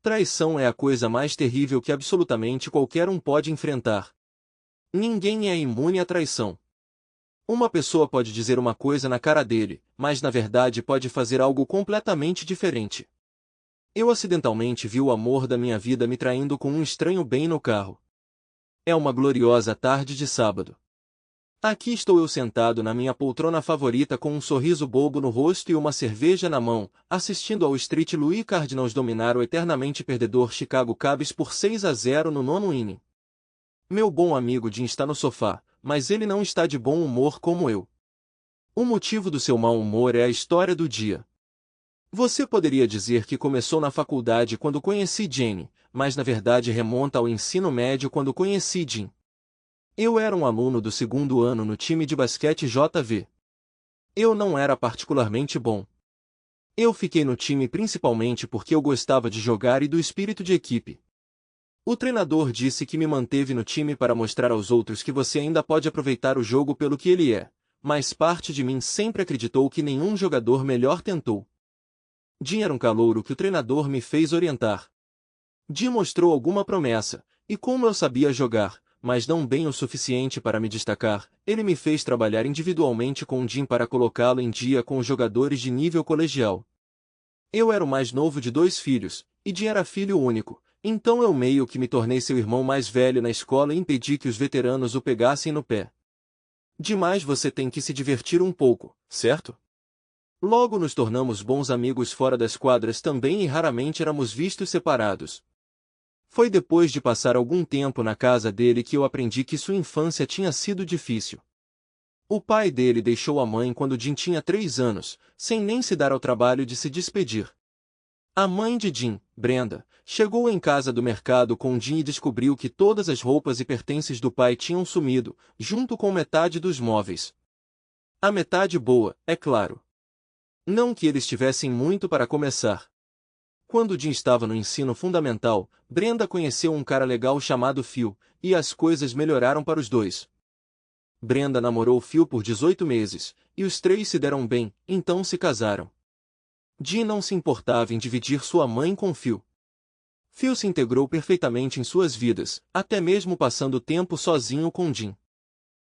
Traição é a coisa mais terrível que absolutamente qualquer um pode enfrentar. Ninguém é imune à traição. Uma pessoa pode dizer uma coisa na cara dele, mas na verdade pode fazer algo completamente diferente. Eu acidentalmente vi o amor da minha vida me traindo com um estranho bem no carro. É uma gloriosa tarde de sábado. Aqui estou eu sentado na minha poltrona favorita com um sorriso bobo no rosto e uma cerveja na mão, assistindo ao Street Louis Cardinals dominar o eternamente perdedor Chicago Cubs por 6-0 no nono inning. Meu bom amigo Jim está no sofá, mas ele não está de bom humor como eu. O motivo do seu mau humor é a história do dia. Você poderia dizer que começou na faculdade quando conheci Jenny, mas na verdade remonta ao ensino médio quando conheci Jim. Eu era um aluno do segundo ano no time de basquete JV. Eu não era particularmente bom. Eu fiquei no time principalmente porque eu gostava de jogar e do espírito de equipe. O treinador disse que me manteve no time para mostrar aos outros que você ainda pode aproveitar o jogo pelo que ele é, mas parte de mim sempre acreditou que nenhum jogador melhor tentou. Jim era um calouro que o treinador me fez orientar. Jim mostrou alguma promessa, e como eu sabia jogar, mas não bem o suficiente para me destacar, ele me fez trabalhar individualmente com Jim para colocá-lo em dia com os jogadores de nível colegial. Eu era o mais novo de 2 filhos, e Jim era filho único, então eu meio que me tornei seu irmão mais velho na escola e impedi que os veteranos o pegassem no pé. Demais você tem que se divertir um pouco, certo? Logo nos tornamos bons amigos fora das quadras também e raramente éramos vistos separados. Foi depois de passar algum tempo na casa dele que eu aprendi que sua infância tinha sido difícil. O pai dele deixou a mãe quando Jim tinha 3 anos, sem nem se dar ao trabalho de se despedir. A mãe de Jim, Brenda, chegou em casa do mercado com Jim e descobriu que todas as roupas e pertences do pai tinham sumido, junto com metade dos móveis. A metade boa, é claro. Não que eles tivessem muito para começar. Quando Jim estava no ensino fundamental, Brenda conheceu um cara legal chamado Phil, e as coisas melhoraram para os dois. Brenda namorou Phil por 18 meses, e os 3 se deram bem, então se casaram. Jim não se importava em dividir sua mãe com Phil. Phil se integrou perfeitamente em suas vidas, até mesmo passando tempo sozinho com Jim.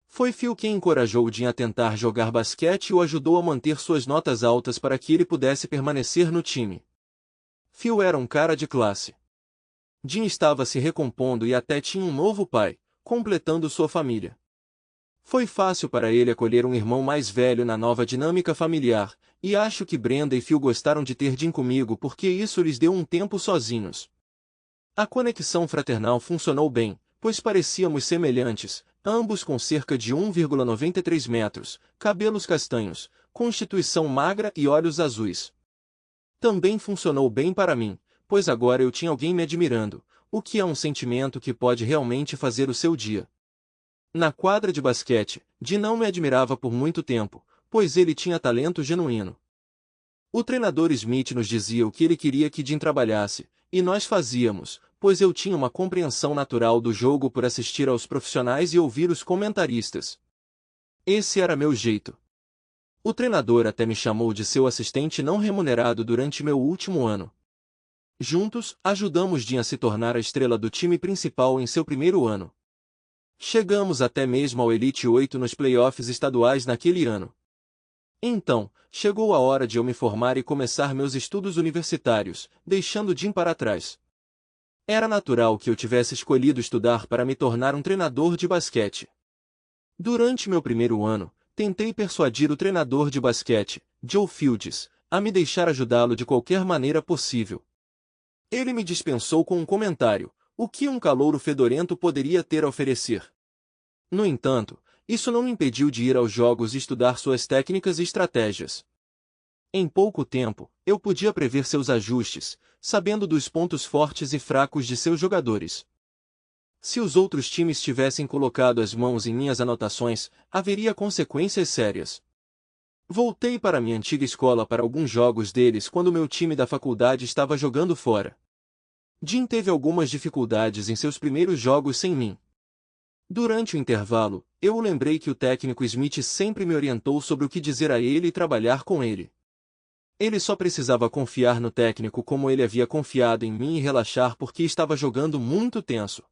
Foi Phil quem encorajou Jim a tentar jogar basquete e o ajudou a manter suas notas altas para que ele pudesse permanecer no time. Phil era um cara de classe. Jim estava se recompondo e até tinha um novo pai, completando sua família. Foi fácil para ele acolher um irmão mais velho na nova dinâmica familiar, e acho que Brenda e Phil gostaram de ter Jim comigo porque isso lhes deu um tempo sozinhos. A conexão fraternal funcionou bem, pois parecíamos semelhantes, ambos com cerca de 1,93 metros, cabelos castanhos, constituição magra e olhos azuis. Também funcionou bem para mim, pois agora eu tinha alguém me admirando, o que é um sentimento que pode realmente fazer o seu dia. Na quadra de basquete, Jim não me admirava por muito tempo, pois ele tinha talento genuíno. O treinador Smith nos dizia o que ele queria que Jim trabalhasse, e nós fazíamos, pois eu tinha uma compreensão natural do jogo por assistir aos profissionais e ouvir os comentaristas. Esse era meu jeito. O treinador até me chamou de seu assistente não remunerado durante meu último ano. Juntos, ajudamos Jim a se tornar a estrela do time principal em seu primeiro ano. Chegamos até mesmo ao Elite 8 nos playoffs estaduais naquele ano. Então, chegou a hora de eu me formar e começar meus estudos universitários, deixando Jim para trás. Era natural que eu tivesse escolhido estudar para me tornar um treinador de basquete. Durante meu primeiro ano, tentei persuadir o treinador de basquete, Joe Fields, a me deixar ajudá-lo de qualquer maneira possível. Ele me dispensou com um comentário: o que um calouro fedorento poderia ter a oferecer? No entanto, isso não me impediu de ir aos jogos e estudar suas técnicas e estratégias. Em pouco tempo, eu podia prever seus ajustes, sabendo dos pontos fortes e fracos de seus jogadores. Se os outros times tivessem colocado as mãos em minhas anotações, haveria consequências sérias. Voltei para minha antiga escola para alguns jogos deles quando meu time da faculdade estava jogando fora. Jim teve algumas dificuldades em seus primeiros jogos sem mim. Durante o intervalo, eu o lembrei que o técnico Smith sempre me orientou sobre o que dizer a ele e trabalhar com ele. Ele só precisava confiar no técnico como ele havia confiado em mim e relaxar porque estava jogando muito tenso.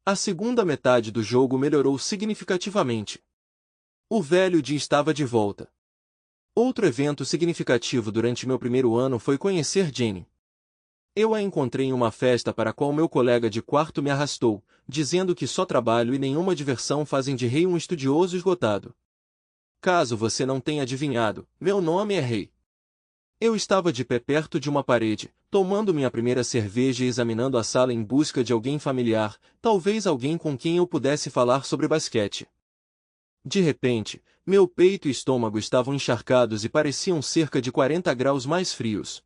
A segunda metade do jogo melhorou significativamente. O velho Jim estava de volta. Outro evento significativo durante meu primeiro ano foi conhecer Jenny. Eu a encontrei em uma festa para a qual meu colega de quarto me arrastou, dizendo que só trabalho e nenhuma diversão fazem de Ray um estudioso esgotado. Caso você não tenha adivinhado, meu nome é Ray. Eu estava de pé perto de uma parede, tomando minha primeira cerveja e examinando a sala em busca de alguém familiar, talvez alguém com quem eu pudesse falar sobre basquete. De repente, meu peito e estômago estavam encharcados e pareciam cerca de 40 graus mais frios.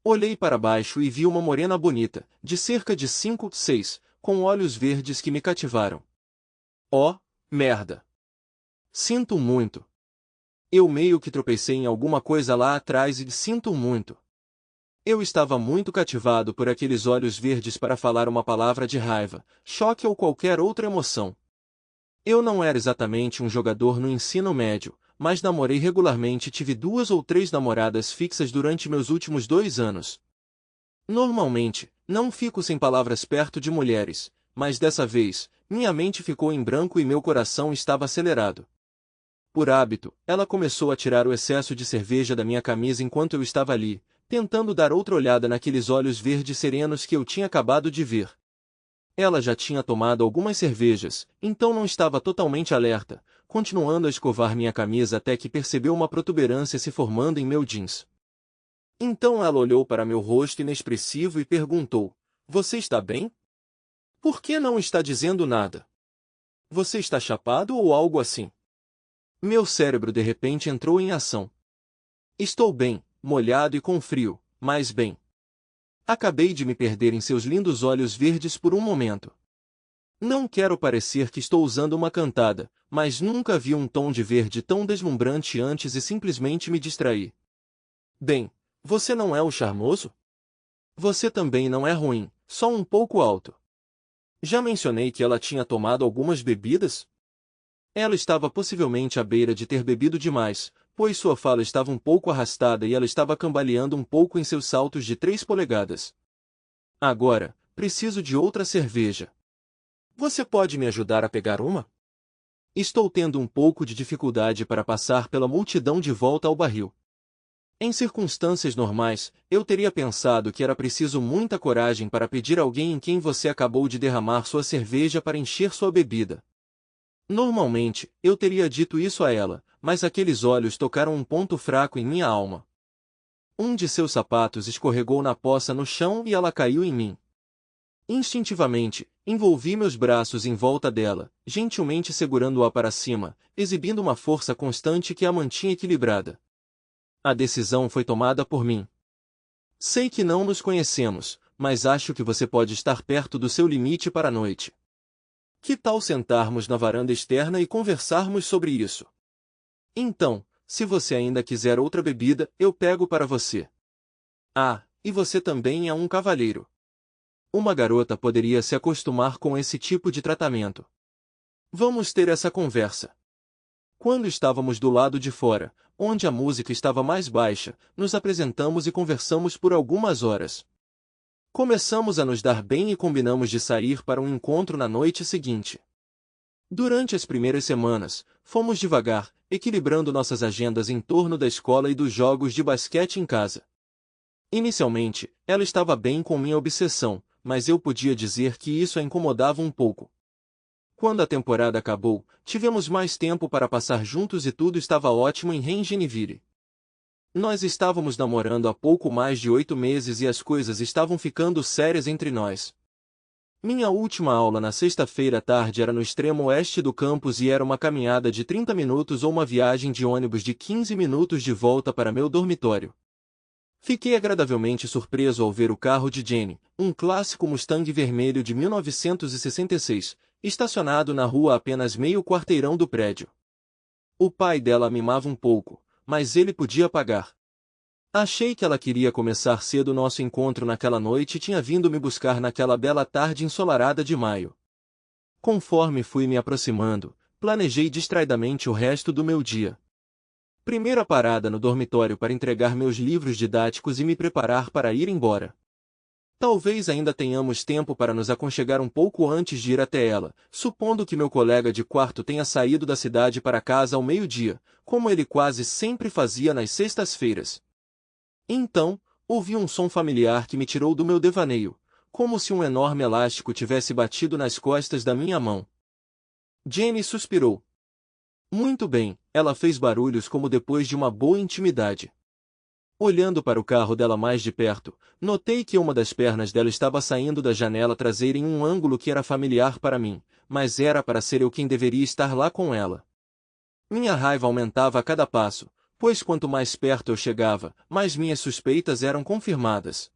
Olhei para baixo e vi uma morena bonita, de cerca de 5, 6, com olhos verdes que me cativaram. Oh, merda! Sinto muito. Eu meio que tropecei em alguma coisa lá atrás e sinto muito. Eu estava muito cativado por aqueles olhos verdes para falar uma palavra de raiva, choque ou qualquer outra emoção. Eu não era exatamente um jogador no ensino médio, mas namorei regularmente e tive 2 ou 3 namoradas fixas durante meus últimos 2 anos. Normalmente, não fico sem palavras perto de mulheres, mas dessa vez, minha mente ficou em branco e meu coração estava acelerado. Por hábito, ela começou a tirar o excesso de cerveja da minha camisa enquanto eu estava ali, tentando dar outra olhada naqueles olhos verdes serenos que eu tinha acabado de ver. Ela já tinha tomado algumas cervejas, então não estava totalmente alerta, continuando a escovar minha camisa até que percebeu uma protuberância se formando em meu jeans. Então ela olhou para meu rosto inexpressivo e perguntou: "Você está bem? Por que não está dizendo nada? Você está chapado ou algo assim?" Meu cérebro de repente entrou em ação. Estou bem, molhado e com frio, mas bem. Acabei de me perder em seus lindos olhos verdes por um momento. Não quero parecer que estou usando uma cantada, mas nunca vi um tom de verde tão deslumbrante antes e simplesmente me distraí. Bem, você não é o charmoso? Você também não é ruim, só um pouco alto. Já mencionei que ela tinha tomado algumas bebidas? Ela estava possivelmente à beira de ter bebido demais, pois sua fala estava um pouco arrastada e ela estava cambaleando um pouco em seus saltos de 3 polegadas. Agora, preciso de outra cerveja. Você pode me ajudar a pegar uma? Estou tendo um pouco de dificuldade para passar pela multidão de volta ao barril. Em circunstâncias normais, eu teria pensado que era preciso muita coragem para pedir a alguém em quem você acabou de derramar sua cerveja para encher sua bebida. Normalmente, eu teria dito isso a ela, mas aqueles olhos tocaram um ponto fraco em minha alma. Um de seus sapatos escorregou na poça no chão e ela caiu em mim. Instintivamente, envolvi meus braços em volta dela, gentilmente segurando-a para cima, exibindo uma força constante que a mantinha equilibrada. A decisão foi tomada por mim. Sei que não nos conhecemos, mas acho que você pode estar perto do seu limite para a noite. Que tal sentarmos na varanda externa e conversarmos sobre isso? Então, se você ainda quiser outra bebida, eu pego para você. Ah, e você também é um cavalheiro. Uma garota poderia se acostumar com esse tipo de tratamento. Vamos ter essa conversa. Quando estávamos do lado de fora, onde a música estava mais baixa, nos apresentamos e conversamos por algumas horas. Começamos a nos dar bem e combinamos de sair para um encontro na noite seguinte. Durante as primeiras semanas, fomos devagar, equilibrando nossas agendas em torno da escola e dos jogos de basquete em casa. Inicialmente, ela estava bem com minha obsessão, mas eu podia dizer que isso a incomodava um pouco. Quando a temporada acabou, tivemos mais tempo para passar juntos e tudo estava ótimo em Rengeneville. Nós estávamos namorando há pouco mais de 8 meses e as coisas estavam ficando sérias entre nós. Minha última aula na sexta-feira à tarde era no extremo oeste do campus e era uma caminhada de 30 minutos ou uma viagem de ônibus de 15 minutos de volta para meu dormitório. Fiquei agradavelmente surpreso ao ver o carro de Jenny, um clássico Mustang vermelho de 1966, estacionado na rua a apenas meio quarteirão do prédio. O pai dela a mimava um pouco, mas ele podia pagar. Achei que ela queria começar cedo nosso encontro naquela noite e tinha vindo me buscar naquela bela tarde ensolarada de maio. Conforme fui me aproximando, planejei distraidamente o resto do meu dia. Primeira parada no dormitório para entregar meus livros didáticos e me preparar para ir embora. Talvez ainda tenhamos tempo para nos aconchegar um pouco antes de ir até ela, supondo que meu colega de quarto tenha saído da cidade para casa ao meio-dia, como ele quase sempre fazia nas sextas-feiras. Então, ouvi um som familiar que me tirou do meu devaneio, como se um enorme elástico tivesse batido nas costas da minha mão. Jenny suspirou. Muito bem, ela fez barulhos como depois de uma boa intimidade. Olhando para o carro dela mais de perto, notei que uma das pernas dela estava saindo da janela traseira em um ângulo que era familiar para mim, mas era para ser eu quem deveria estar lá com ela. Minha raiva aumentava a cada passo, pois quanto mais perto eu chegava, mais minhas suspeitas eram confirmadas.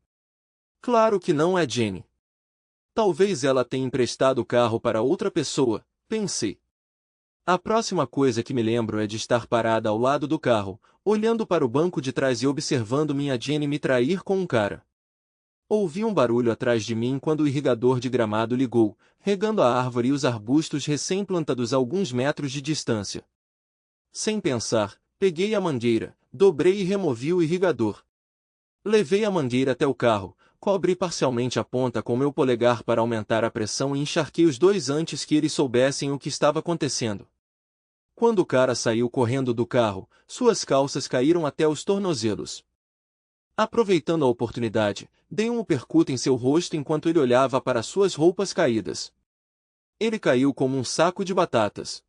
Claro que não é Jenny. Talvez ela tenha emprestado o carro para outra pessoa, pensei. A próxima coisa que me lembro é de estar parada ao lado do carro, olhando para o banco de trás e observando minha Jenny me trair com um cara. Ouvi um barulho atrás de mim quando o irrigador de gramado ligou, regando a árvore e os arbustos recém-plantados a alguns metros de distância. Sem pensar, peguei a mangueira, dobrei e removi o irrigador. Levei a mangueira até o carro, cobri parcialmente a ponta com meu polegar para aumentar a pressão e encharquei os dois antes que eles soubessem o que estava acontecendo. Quando o cara saiu correndo do carro, suas calças caíram até os tornozelos. Aproveitando a oportunidade, dei um uppercut em seu rosto enquanto ele olhava para suas roupas caídas. Ele caiu como um saco de batatas.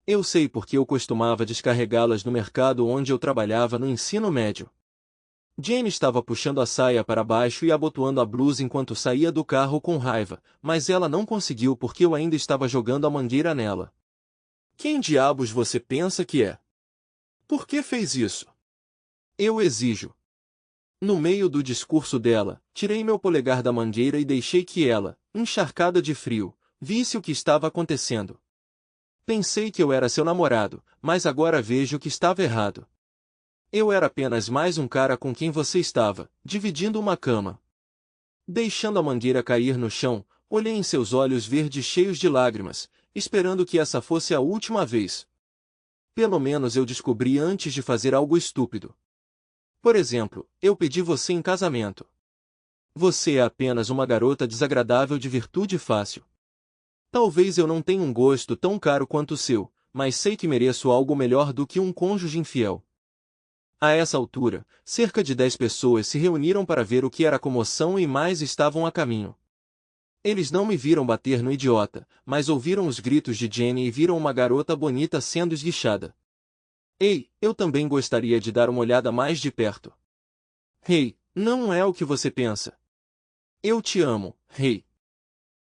Eu sei porque eu costumava descarregá-las no mercado onde eu trabalhava no ensino médio. Jane estava puxando a saia para baixo e abotoando a blusa enquanto saía do carro com raiva, mas ela não conseguiu porque eu ainda estava jogando a mangueira nela. Quem diabos você pensa que é? Por que fez isso? Eu exijo. No meio do discurso dela, tirei meu polegar da mangueira e deixei que ela, encharcada de frio, visse o que estava acontecendo. Pensei que eu era seu namorado, mas agora vejo que estava errado. Eu era apenas mais um cara com quem você estava, dividindo uma cama. Deixando a mangueira cair no chão, olhei em seus olhos verdes cheios de lágrimas, esperando que essa fosse a última vez. Pelo menos eu descobri antes de fazer algo estúpido. Por exemplo, eu pedi você em casamento. Você é apenas uma garota desagradável de virtude fácil. Talvez eu não tenha um gosto tão caro quanto o seu, mas sei que mereço algo melhor do que um cônjuge infiel. A essa altura, cerca de 10 pessoas se reuniram para ver o que era a comoção e mais estavam a caminho. Eles não me viram bater no idiota, mas ouviram os gritos de Jenny e viram uma garota bonita sendo esguichada. Ei, eu também gostaria de dar uma olhada mais de perto. Hey, não é o que você pensa. Eu te amo, Hey.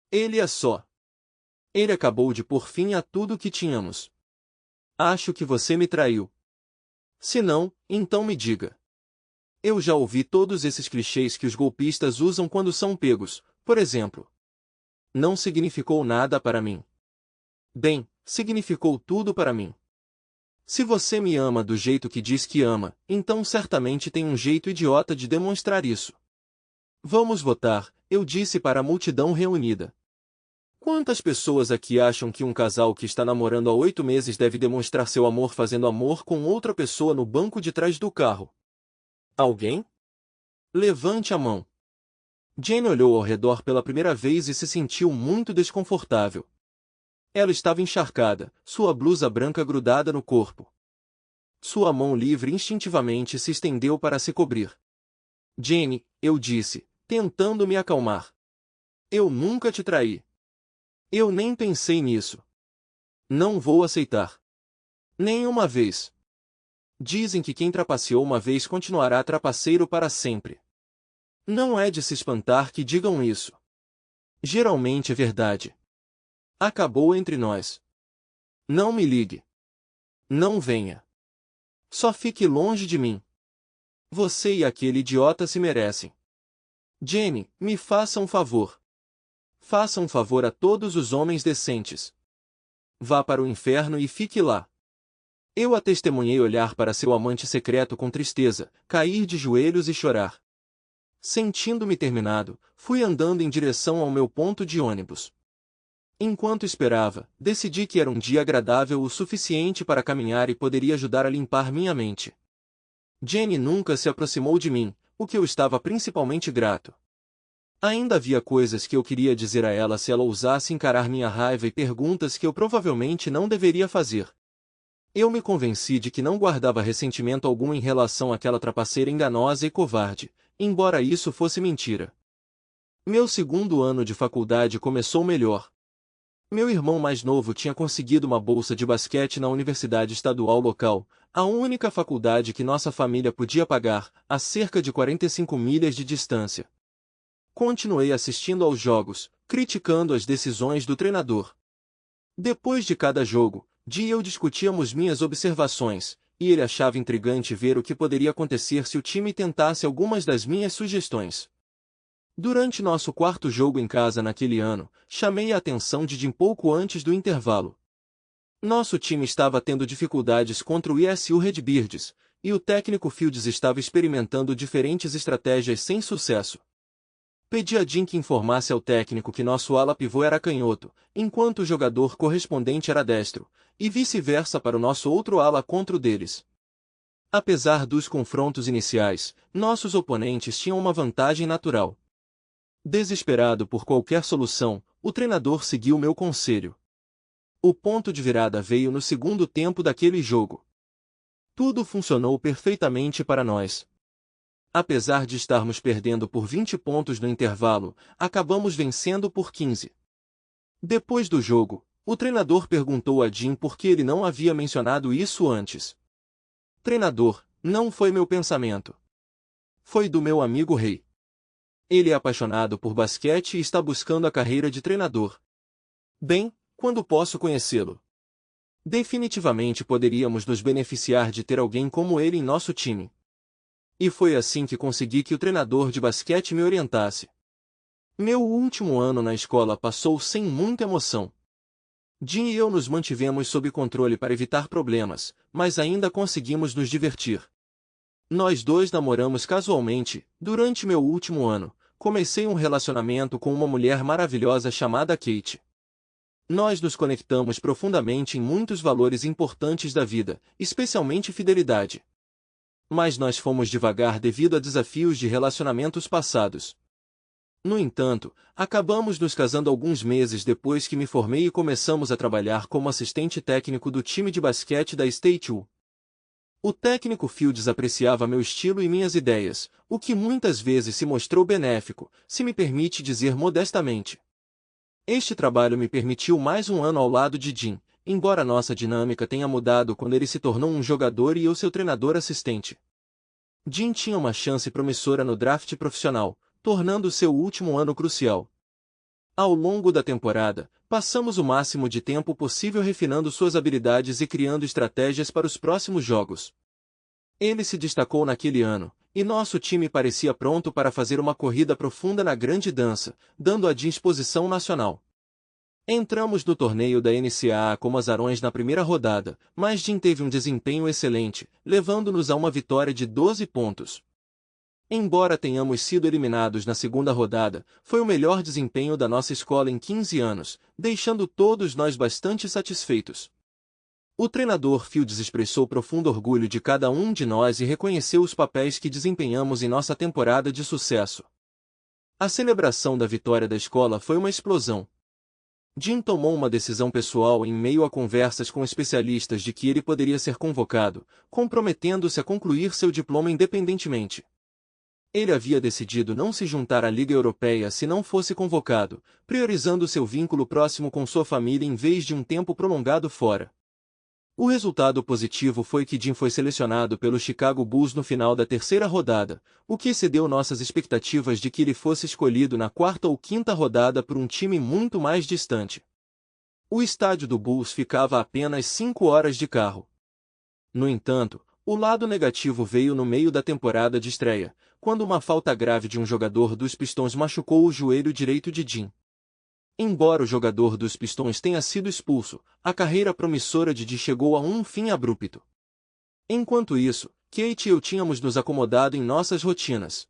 Ele é só. Ele acabou de pôr fim a tudo que tínhamos. Acho que você me traiu. Se não, então me diga. Eu já ouvi todos esses clichês que os golpistas usam quando são pegos, por exemplo. Não significou nada para mim. Bem, significou tudo para mim. Se você me ama do jeito que diz que ama, então certamente tem um jeito idiota de demonstrar isso. Vamos votar, eu disse para a multidão reunida. Quantas pessoas aqui acham que um casal que está namorando há 8 meses deve demonstrar seu amor fazendo amor com outra pessoa no banco de trás do carro? Alguém? Levante a mão. Jane olhou ao redor pela primeira vez e se sentiu muito desconfortável. Ela estava encharcada, sua blusa branca grudada no corpo. Sua mão livre instintivamente se estendeu para se cobrir. Jane, eu disse, tentando me acalmar. Eu nunca te traí. Eu nem pensei nisso. Não vou aceitar. Nenhuma vez. Dizem que quem trapaceou uma vez continuará trapaceiro para sempre. Não é de se espantar que digam isso. Geralmente é verdade. Acabou entre nós. Não me ligue. Não venha. Só fique longe de mim. Você e aquele idiota se merecem. Jenny, me faça um favor. Faça um favor a todos os homens decentes. Vá para o inferno e fique lá. Eu a testemunhei olhar para seu amante secreto com tristeza, cair de joelhos e chorar. Sentindo-me terminado, fui andando em direção ao meu ponto de ônibus. Enquanto esperava, decidi que era um dia agradável o suficiente para caminhar e poderia ajudar a limpar minha mente. Jenny nunca se aproximou de mim, o que eu estava principalmente grato. Ainda havia coisas que eu queria dizer a ela se ela ousasse encarar minha raiva e perguntas que eu provavelmente não deveria fazer. Eu me convenci de que não guardava ressentimento algum em relação àquela trapaceira enganosa e covarde, embora isso fosse mentira. Meu segundo ano de faculdade começou melhor. Meu irmão mais novo tinha conseguido uma bolsa de basquete na universidade estadual local, a única faculdade que nossa família podia pagar, a cerca de 45 milhas de distância. Continuei assistindo aos jogos, criticando as decisões do treinador. Depois de cada jogo, Dee e eu discutíamos minhas observações, e ele achava intrigante ver o que poderia acontecer se o time tentasse algumas das minhas sugestões. Durante nosso quarto jogo em casa naquele ano, chamei a atenção de Jim pouco antes do intervalo. Nosso time estava tendo dificuldades contra o ESU Redbirds, e o técnico Fields estava experimentando diferentes estratégias sem sucesso. Pedi a Jim que informasse ao técnico que nosso ala pivô era canhoto, enquanto o jogador correspondente era destro, e vice-versa para o nosso outro ala contra o deles. Apesar dos confrontos iniciais, nossos oponentes tinham uma vantagem natural. Desesperado por qualquer solução, o treinador seguiu meu conselho. O ponto de virada veio no segundo tempo daquele jogo. Tudo funcionou perfeitamente para nós. Apesar de estarmos perdendo por 20 pontos no intervalo, acabamos vencendo por 15. Depois do jogo, o treinador perguntou a Jim por que ele não havia mencionado isso antes. Treinador, não foi meu pensamento. Foi do meu amigo Ray. Ele é apaixonado por basquete e está buscando a carreira de treinador. Bem, quando posso conhecê-lo? Definitivamente poderíamos nos beneficiar de ter alguém como ele em nosso time. E foi assim que consegui que o treinador de basquete me orientasse. Meu último ano na escola passou sem muita emoção. Jim e eu nos mantivemos sob controle para evitar problemas, mas ainda conseguimos nos divertir. Nós dois namoramos casualmente. Durante meu último ano, comecei um relacionamento com uma mulher maravilhosa chamada Kate. Nós nos conectamos profundamente em muitos valores importantes da vida, especialmente fidelidade. Mas nós fomos devagar devido a desafios de relacionamentos passados. No entanto, acabamos nos casando alguns meses depois que me formei e começamos a trabalhar como assistente técnico do time de basquete da State U. O técnico Fields apreciava meu estilo e minhas ideias, o que muitas vezes se mostrou benéfico, se me permite dizer modestamente. Este trabalho me permitiu mais um ano ao lado de Jim, embora nossa dinâmica tenha mudado quando ele se tornou um jogador e eu seu treinador assistente. Jim tinha uma chance promissora no draft profissional, tornando seu último ano crucial. Ao longo da temporada, passamos o máximo de tempo possível refinando suas habilidades e criando estratégias para os próximos jogos. Ele se destacou naquele ano, e nosso time parecia pronto para fazer uma corrida profunda na grande dança, dando a Jim exposição nacional. Entramos no torneio da NCAA como azarões na primeira rodada, mas Jim teve um desempenho excelente, levando-nos a uma vitória de 12 pontos. Embora tenhamos sido eliminados na segunda rodada, foi o melhor desempenho da nossa escola em 15 anos, deixando todos nós bastante satisfeitos. O treinador Fields expressou profundo orgulho de cada um de nós e reconheceu os papéis que desempenhamos em nossa temporada de sucesso. A celebração da vitória da escola foi uma explosão. Jim tomou uma decisão pessoal em meio a conversas com especialistas de que ele poderia ser convocado, comprometendo-se a concluir seu diploma independentemente. Ele havia decidido não se juntar à Liga Europeia se não fosse convocado, priorizando seu vínculo próximo com sua família em vez de um tempo prolongado fora. O resultado positivo foi que Jim foi selecionado pelo Chicago Bulls no final da terceira rodada, o que excedeu nossas expectativas de que ele fosse escolhido na quarta ou quinta rodada por um time muito mais distante. O estádio do Bulls ficava a apenas 5 horas de carro. No entanto, o lado negativo veio no meio da temporada de estreia, quando uma falta grave de um jogador dos Pistons machucou o joelho direito de Jim. Embora o jogador dos Pistons tenha sido expulso, a carreira promissora de Jim chegou a um fim abrupto. Enquanto isso, Kate e eu tínhamos nos acomodado em nossas rotinas.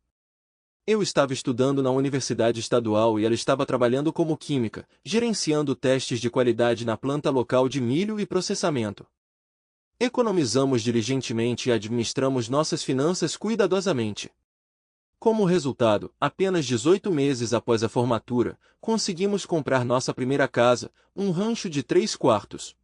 Eu estava estudando na universidade estadual e ela estava trabalhando como química, gerenciando testes de qualidade na planta local de milho e processamento. Economizamos diligentemente e administramos nossas finanças cuidadosamente. Como resultado, apenas 18 meses após a formatura, conseguimos comprar nossa primeira casa, um rancho de 3 quartos.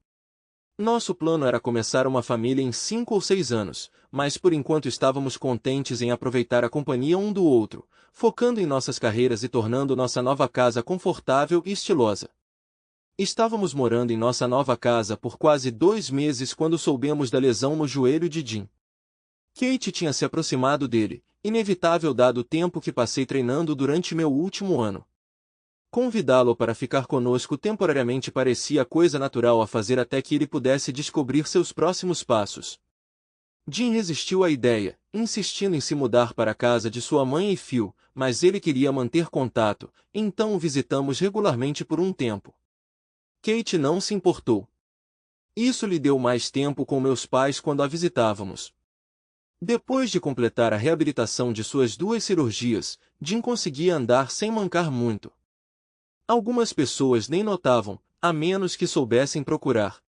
Nosso plano era começar uma família em 5 ou 6 anos, mas por enquanto estávamos contentes em aproveitar a companhia um do outro, focando em nossas carreiras e tornando nossa nova casa confortável e estilosa. Estávamos morando em nossa nova casa por quase 2 meses quando soubemos da lesão no joelho de Jim. Kate tinha se aproximado dele, inevitável dado o tempo que passei treinando durante meu último ano. Convidá-lo para ficar conosco temporariamente parecia a coisa natural a fazer até que ele pudesse descobrir seus próximos passos. Jim resistiu à ideia, insistindo em se mudar para a casa de sua mãe e Phil, mas ele queria manter contato, então o visitamos regularmente por um tempo. Kate não se importou. Isso lhe deu mais tempo com meus pais quando a visitávamos. Depois de completar a reabilitação de suas 2 cirurgias, Jim conseguia andar sem mancar muito. Algumas pessoas nem notavam, a menos que soubessem procurar.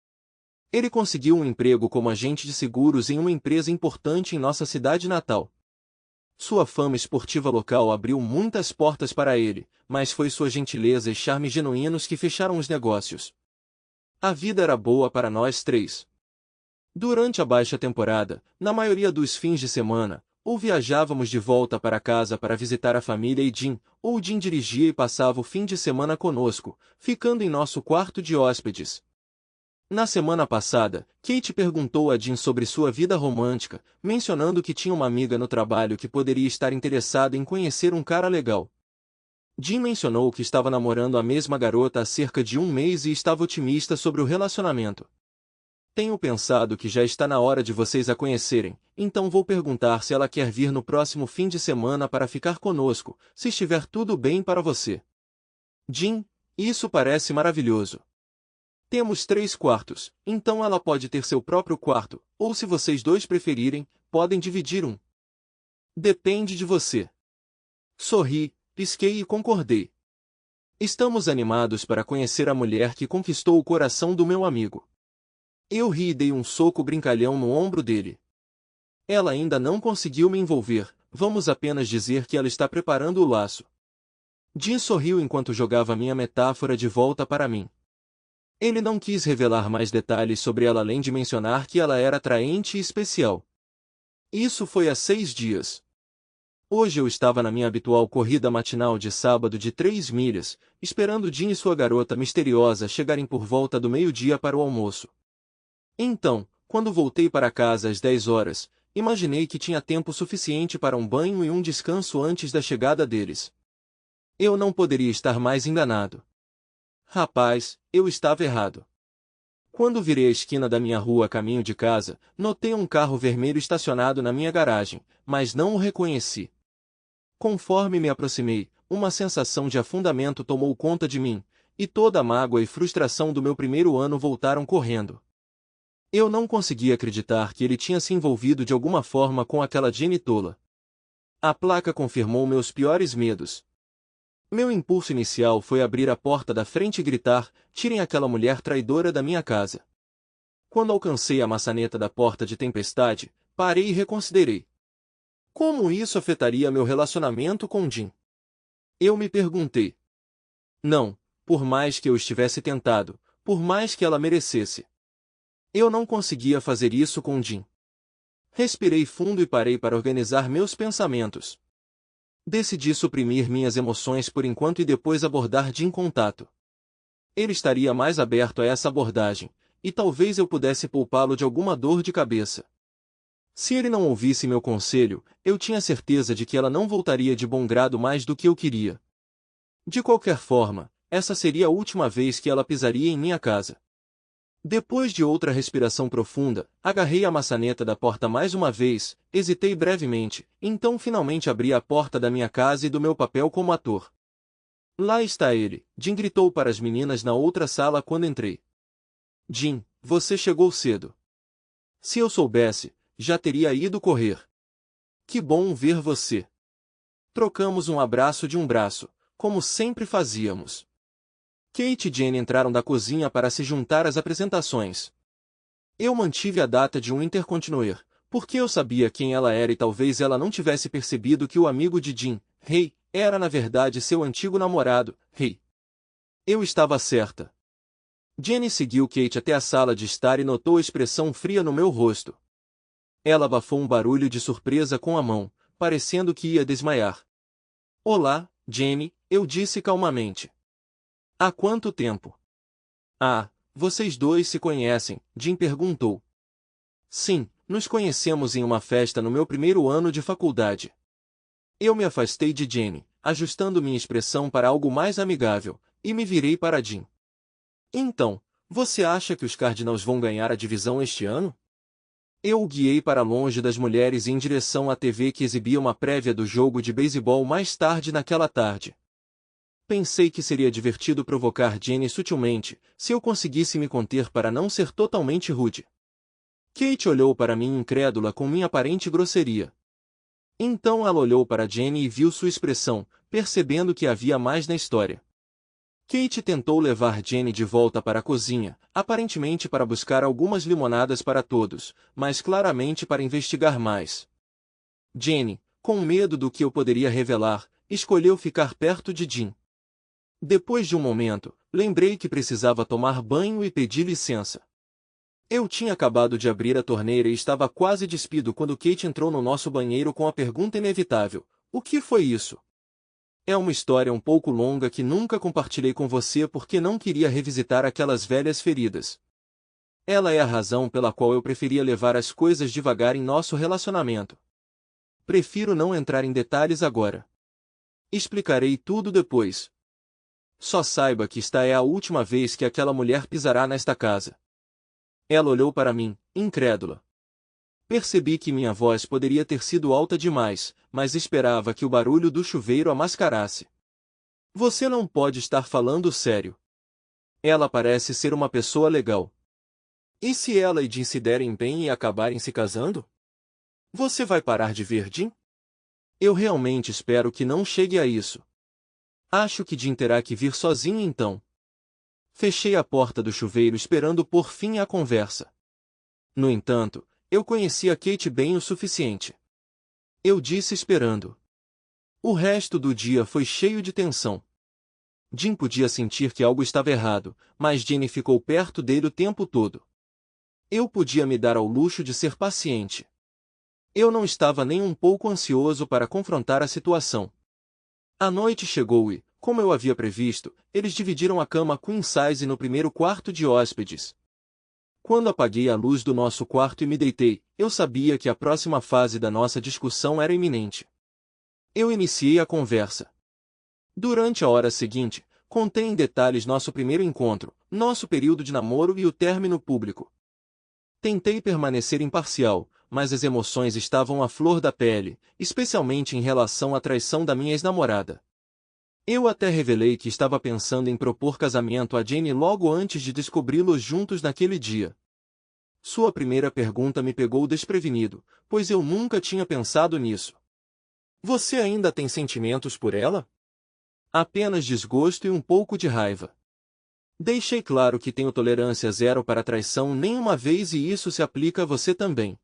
Ele conseguiu um emprego como agente de seguros em uma empresa importante em nossa cidade natal. Sua fama esportiva local abriu muitas portas para ele, mas foi sua gentileza e charme genuínos que fecharam os negócios. A vida era boa para nós três. Durante a baixa temporada, na maioria dos fins de semana, ou viajávamos de volta para casa para visitar a família e Jim, ou Jim dirigia e passava o fim de semana conosco, ficando em nosso quarto de hóspedes. Na semana passada, Kate perguntou a Jim sobre sua vida romântica, mencionando que tinha uma amiga no trabalho que poderia estar interessada em conhecer um cara legal. Jim mencionou que estava namorando a mesma garota há cerca de 1 mês e estava otimista sobre o relacionamento. Tenho pensado que já está na hora de vocês a conhecerem, então vou perguntar se ela quer vir no próximo fim de semana para ficar conosco, se estiver tudo bem para você. Jim, isso parece maravilhoso. Temos 3 quartos, então ela pode ter seu próprio quarto, ou se vocês dois preferirem, podem dividir um. Depende de você. Sorri, pisquei e concordei. Estamos animados para conhecer a mulher que conquistou o coração do meu amigo. Eu ri e dei um soco brincalhão no ombro dele. Ela ainda não conseguiu me envolver, vamos apenas dizer que ela está preparando o laço. Jim sorriu enquanto jogava minha metáfora de volta para mim. Ele não quis revelar mais detalhes sobre ela além de mencionar que ela era atraente e especial. Isso foi há 6 dias. Hoje eu estava na minha habitual corrida matinal de sábado de 3 milhas, esperando Jim e sua garota misteriosa chegarem por volta do meio-dia para o almoço. Então, quando voltei para casa às 10 horas, imaginei que tinha tempo suficiente para um banho e um descanso antes da chegada deles. Eu não poderia estar mais enganado. Rapaz, eu estava errado. Quando virei a esquina da minha rua a caminho de casa, notei um carro vermelho estacionado na minha garagem, mas não o reconheci. Conforme me aproximei, uma sensação de afundamento tomou conta de mim, e toda a mágoa e frustração do meu primeiro ano voltaram correndo. Eu não conseguia acreditar que ele tinha se envolvido de alguma forma com aquela Jenny tola. A placa confirmou meus piores medos. Meu impulso inicial foi abrir a porta da frente e gritar: tirem aquela mulher traidora da minha casa. Quando alcancei a maçaneta da porta de tempestade, parei e reconsiderei. Como isso afetaria meu relacionamento com Jim? Eu me perguntei. Não, por mais que eu estivesse tentado, por mais que ela merecesse. Eu não conseguia fazer isso com Jim. Respirei fundo e parei para organizar meus pensamentos. Decidi suprimir minhas emoções por enquanto e depois abordar Jim em contato. Ele estaria mais aberto a essa abordagem, e talvez eu pudesse poupá-lo de alguma dor de cabeça. Se ele não ouvisse meu conselho, eu tinha certeza de que ela não voltaria de bom grado mais do que eu queria. De qualquer forma, essa seria a última vez que ela pisaria em minha casa. Depois de outra respiração profunda, agarrei a maçaneta da porta mais uma vez, hesitei brevemente, então finalmente abri a porta da minha casa e do meu papel como ator. Lá está ele, Jim gritou para as meninas na outra sala quando entrei. Jim, você chegou cedo. Se eu soubesse, já teria ido correr. Que bom ver você. Trocamos um abraço de um braço, como sempre fazíamos. Kate e Jenny entraram da cozinha para se juntar às apresentações. Eu mantive a data de um intercontinuer, porque eu sabia quem ela era e talvez ela não tivesse percebido que o amigo de Jim, Ray, era na verdade seu antigo namorado, Ray. Eu estava certa. Jenny seguiu Kate até a sala de estar e notou a expressão fria no meu rosto. Ela abafou um barulho de surpresa com a mão, parecendo que ia desmaiar. Olá, Jenny, eu disse calmamente. Há quanto tempo? Ah, vocês dois se conhecem, Jim perguntou. Sim, nos conhecemos em uma festa no meu primeiro ano de faculdade. Eu me afastei de Jenny, ajustando minha expressão para algo mais amigável, e me virei para Jim. Então, você acha que os Cardinals vão ganhar a divisão este ano? Eu o guiei para longe das mulheres e em direção à TV que exibia uma prévia do jogo de beisebol mais tarde naquela tarde. Pensei que seria divertido provocar Jenny sutilmente, se eu conseguisse me conter para não ser totalmente rude. Kate olhou para mim incrédula com minha aparente grosseria. Então ela olhou para Jenny e viu sua expressão, percebendo que havia mais na história. Kate tentou levar Jenny de volta para a cozinha, aparentemente para buscar algumas limonadas para todos, mas claramente para investigar mais. Jenny, com medo do que eu poderia revelar, escolheu ficar perto de Jim. Depois de um momento, lembrei que precisava tomar banho e pedi licença. Eu tinha acabado de abrir a torneira e estava quase despido quando Kate entrou no nosso banheiro com a pergunta inevitável: o que foi isso? É uma história um pouco longa que nunca compartilhei com você porque não queria revisitar aquelas velhas feridas. Ela é a razão pela qual eu preferia levar as coisas devagar em nosso relacionamento. Prefiro não entrar em detalhes agora. Explicarei tudo depois. Só saiba que esta é a última vez que aquela mulher pisará nesta casa. Ela olhou para mim, incrédula. Percebi que minha voz poderia ter sido alta demais, mas esperava que o barulho do chuveiro a mascarasse. Você não pode estar falando sério. Ela parece ser uma pessoa legal. E se ela e Jim se derem bem e acabarem se casando? Você vai parar de ver Jim? Eu realmente espero que não chegue a isso. Acho que Jim terá que vir sozinho então. Fechei a porta do chuveiro esperando pôr fim à conversa. No entanto, eu conhecia Kate bem o suficiente. Eu disse esperando. O resto do dia foi cheio de tensão. Jim podia sentir que algo estava errado, mas Jenny ficou perto dele o tempo todo. Eu podia me dar ao luxo de ser paciente. Eu não estava nem um pouco ansioso para confrontar a situação. A noite chegou e, como eu havia previsto, eles dividiram a cama queen size no primeiro quarto de hóspedes. Quando apaguei a luz do nosso quarto e me deitei, eu sabia que a próxima fase da nossa discussão era iminente. Eu iniciei a conversa. Durante a hora seguinte, contei em detalhes nosso primeiro encontro, nosso período de namoro e o término público. Tentei permanecer imparcial, mas as emoções estavam à flor da pele, especialmente em relação à traição da minha ex-namorada. Eu até revelei que estava pensando em propor casamento a Jenny logo antes de descobri-los juntos naquele dia. Sua primeira pergunta me pegou desprevenido, pois eu nunca tinha pensado nisso. Você ainda tem sentimentos por ela? Apenas desgosto e um pouco de raiva. Deixei claro que tenho tolerância zero para traição nenhuma vez e isso se aplica a você também.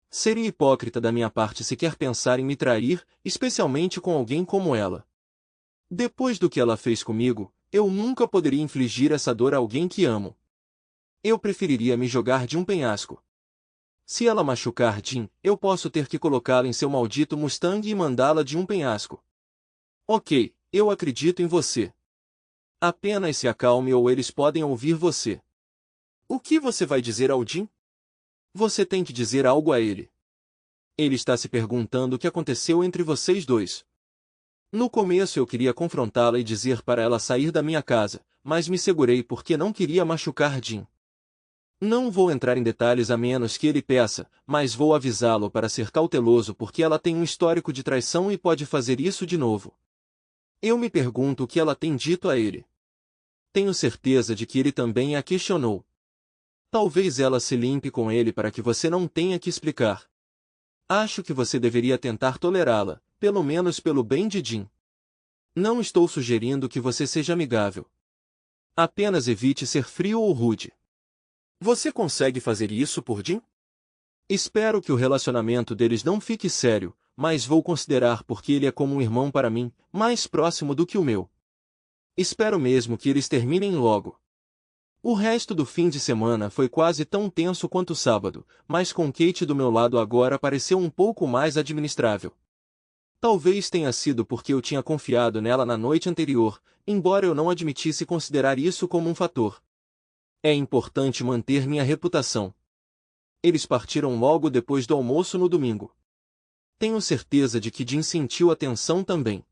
Seria hipócrita da minha parte sequer pensar em me trair, especialmente com alguém como ela. Depois do que ela fez comigo, eu nunca poderia infligir essa dor a alguém que amo. Eu preferiria me jogar de um penhasco. Se ela machucar Jim, eu posso ter que colocá-la em seu maldito Mustang e mandá-la de um penhasco. Ok, eu acredito em você. Apenas se acalme ou eles podem ouvir você. O que você vai dizer ao Jim? Você tem que dizer algo a ele. Ele está se perguntando o que aconteceu entre vocês dois. No começo eu queria confrontá-la e dizer para ela sair da minha casa, mas me segurei porque não queria machucar Jim. Não vou entrar em detalhes a menos que ele peça, mas vou avisá-lo para ser cauteloso porque ela tem um histórico de traição e pode fazer isso de novo. Eu me pergunto o que ela tem dito a ele. Tenho certeza de que ele também a questionou. Talvez ela se limpe com ele para que você não tenha que explicar. Acho que você deveria tentar tolerá-la, pelo menos pelo bem de Jin. Não estou sugerindo que você seja amigável. Apenas evite ser frio ou rude. Você consegue fazer isso por Jin? Espero que o relacionamento deles não fique sério, mas vou considerar porque ele é como um irmão para mim, mais próximo do que o meu. Espero mesmo que eles terminem logo. O resto do fim de semana foi quase tão tenso quanto o sábado, mas com Kate do meu lado agora pareceu um pouco mais administrável. Talvez tenha sido porque eu tinha confiado nela na noite anterior, embora eu não admitisse considerar isso como um fator. É importante manter minha reputação. Eles partiram logo depois do almoço no domingo. Tenho certeza de que Jin sentiu a tensão também.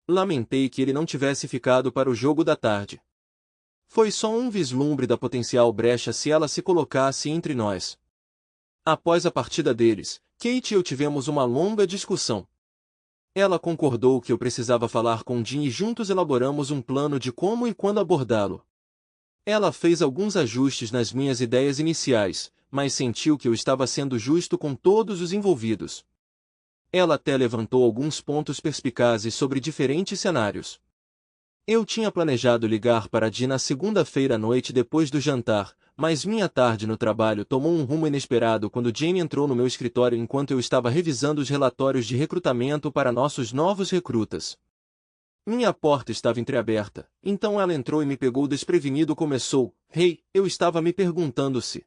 Lamentei que ele não tivesse ficado para o jogo da tarde. Foi só um vislumbre da potencial brecha se ela se colocasse entre nós. Após a partida deles, Kate e eu tivemos uma longa discussão. Ela concordou que eu precisava falar com Jin e juntos elaboramos um plano de como e quando abordá-lo. Ela fez alguns ajustes nas minhas ideias iniciais, mas sentiu que eu estava sendo justo com todos os envolvidos. Ela até levantou alguns pontos perspicazes sobre diferentes cenários. Eu tinha planejado ligar para Jin na segunda-feira à noite depois do jantar, mas minha tarde no trabalho tomou um rumo inesperado quando Jane entrou no meu escritório enquanto eu estava revisando os relatórios de recrutamento para nossos novos recrutas. Minha porta estava entreaberta, então ela entrou e me pegou desprevenido. Começou: "Hey, eu estava me perguntando se..."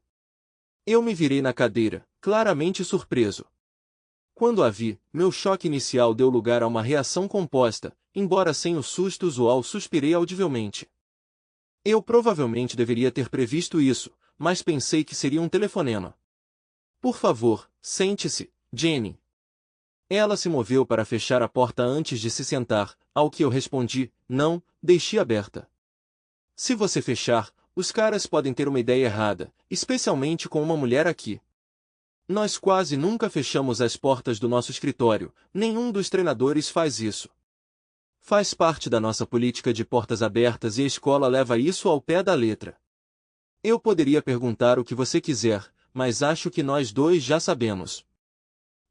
Eu me virei na cadeira, claramente surpreso. Quando a vi, meu choque inicial deu lugar a uma reação composta, embora sem o susto usual. Suspirei audivelmente. Eu provavelmente deveria ter previsto isso, mas pensei que seria um telefonema. "Por favor, sente-se, Jenny." Ela se moveu para fechar a porta antes de se sentar, ao que eu respondi: "Não, deixe aberta. Se você fechar, os caras podem ter uma ideia errada, especialmente com uma mulher aqui. Nós quase nunca fechamos as portas do nosso escritório, nenhum dos treinadores faz isso. Faz parte da nossa política de portas abertas e a escola leva isso ao pé da letra. Eu poderia perguntar o que você quiser, mas acho que nós dois já sabemos.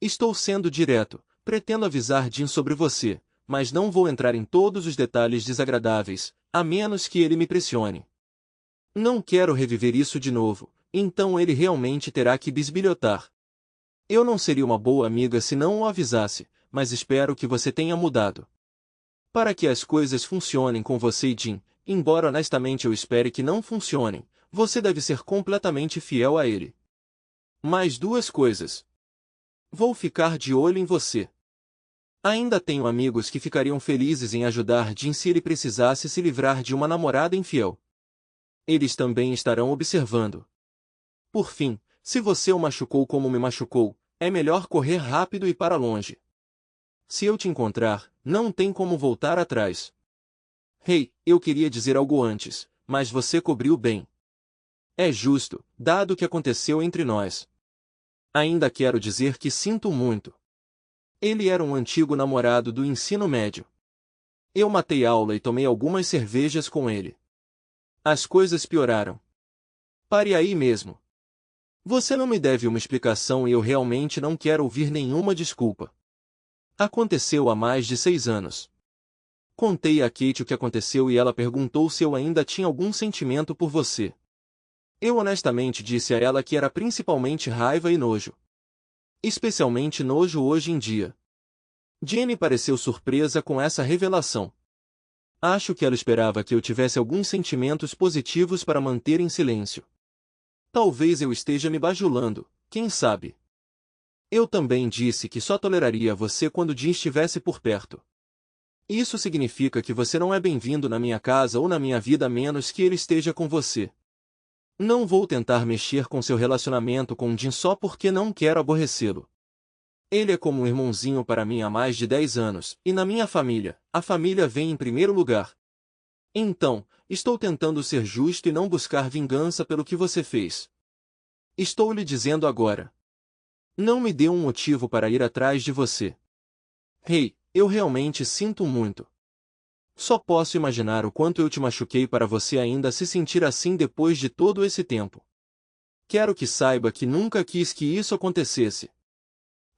Estou sendo direto, pretendo avisar Jin sobre você, mas não vou entrar em todos os detalhes desagradáveis, a menos que ele me pressione. Não quero reviver isso de novo, então ele realmente terá que bisbilhotar. Eu não seria uma boa amiga se não o avisasse, mas espero que você tenha mudado. Para que as coisas funcionem com você e Jin, embora honestamente eu espere que não funcionem, você deve ser completamente fiel a ele. Mais duas coisas. Vou ficar de olho em você. Ainda tenho amigos que ficariam felizes em ajudar Jin se ele precisasse se livrar de uma namorada infiel. Eles também estarão observando. Por fim, se você o machucou como me machucou, é melhor correr rápido e para longe. Se eu te encontrar, não tem como voltar atrás. Hey, eu queria dizer algo antes, mas você cobriu bem. É justo, dado o que aconteceu entre nós. Ainda quero dizer que sinto muito. Ele era um antigo namorado do ensino médio. Eu matei aula e tomei algumas cervejas com ele. As coisas pioraram. Pare aí mesmo. Você não me deve uma explicação e eu realmente não quero ouvir nenhuma desculpa. Aconteceu há mais de 6 anos. Contei a Kate o que aconteceu e ela perguntou se eu ainda tinha algum sentimento por você. Eu honestamente disse a ela que era principalmente raiva e nojo. Especialmente nojo hoje em dia. Jenny pareceu surpresa com essa revelação. Acho que ela esperava que eu tivesse alguns sentimentos positivos para manter em silêncio. Talvez eu esteja me bajulando, quem sabe? Eu também disse que só toleraria você quando Jin estivesse por perto. Isso significa que você não é bem-vindo na minha casa ou na minha vida a menos que ele esteja com você. Não vou tentar mexer com seu relacionamento com Jin só porque não quero aborrecê-lo. Ele é como um irmãozinho para mim há mais de 10 anos, e na minha família, a família vem em primeiro lugar. Então, estou tentando ser justo e não buscar vingança pelo que você fez. Estou lhe dizendo agora. Não me dê um motivo para ir atrás de você. Hey, eu realmente sinto muito. Só posso imaginar o quanto eu te machuquei para você ainda se sentir assim depois de todo esse tempo. Quero que saiba que nunca quis que isso acontecesse.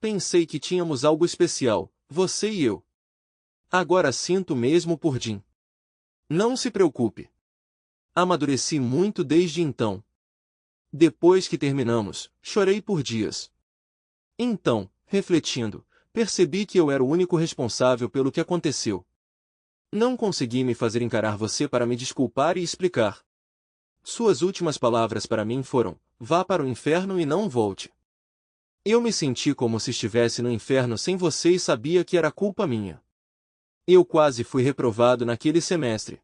Pensei que tínhamos algo especial, você e eu. Agora sinto mesmo por Jim. Não se preocupe. Amadureci muito desde então. Depois que terminamos, chorei por dias. Então, refletindo, percebi que eu era o único responsável pelo que aconteceu. Não consegui me fazer encarar você para me desculpar e explicar. Suas últimas palavras para mim foram: vá para o inferno e não volte. Eu me senti como se estivesse no inferno sem você e sabia que era culpa minha. Eu quase fui reprovado naquele semestre.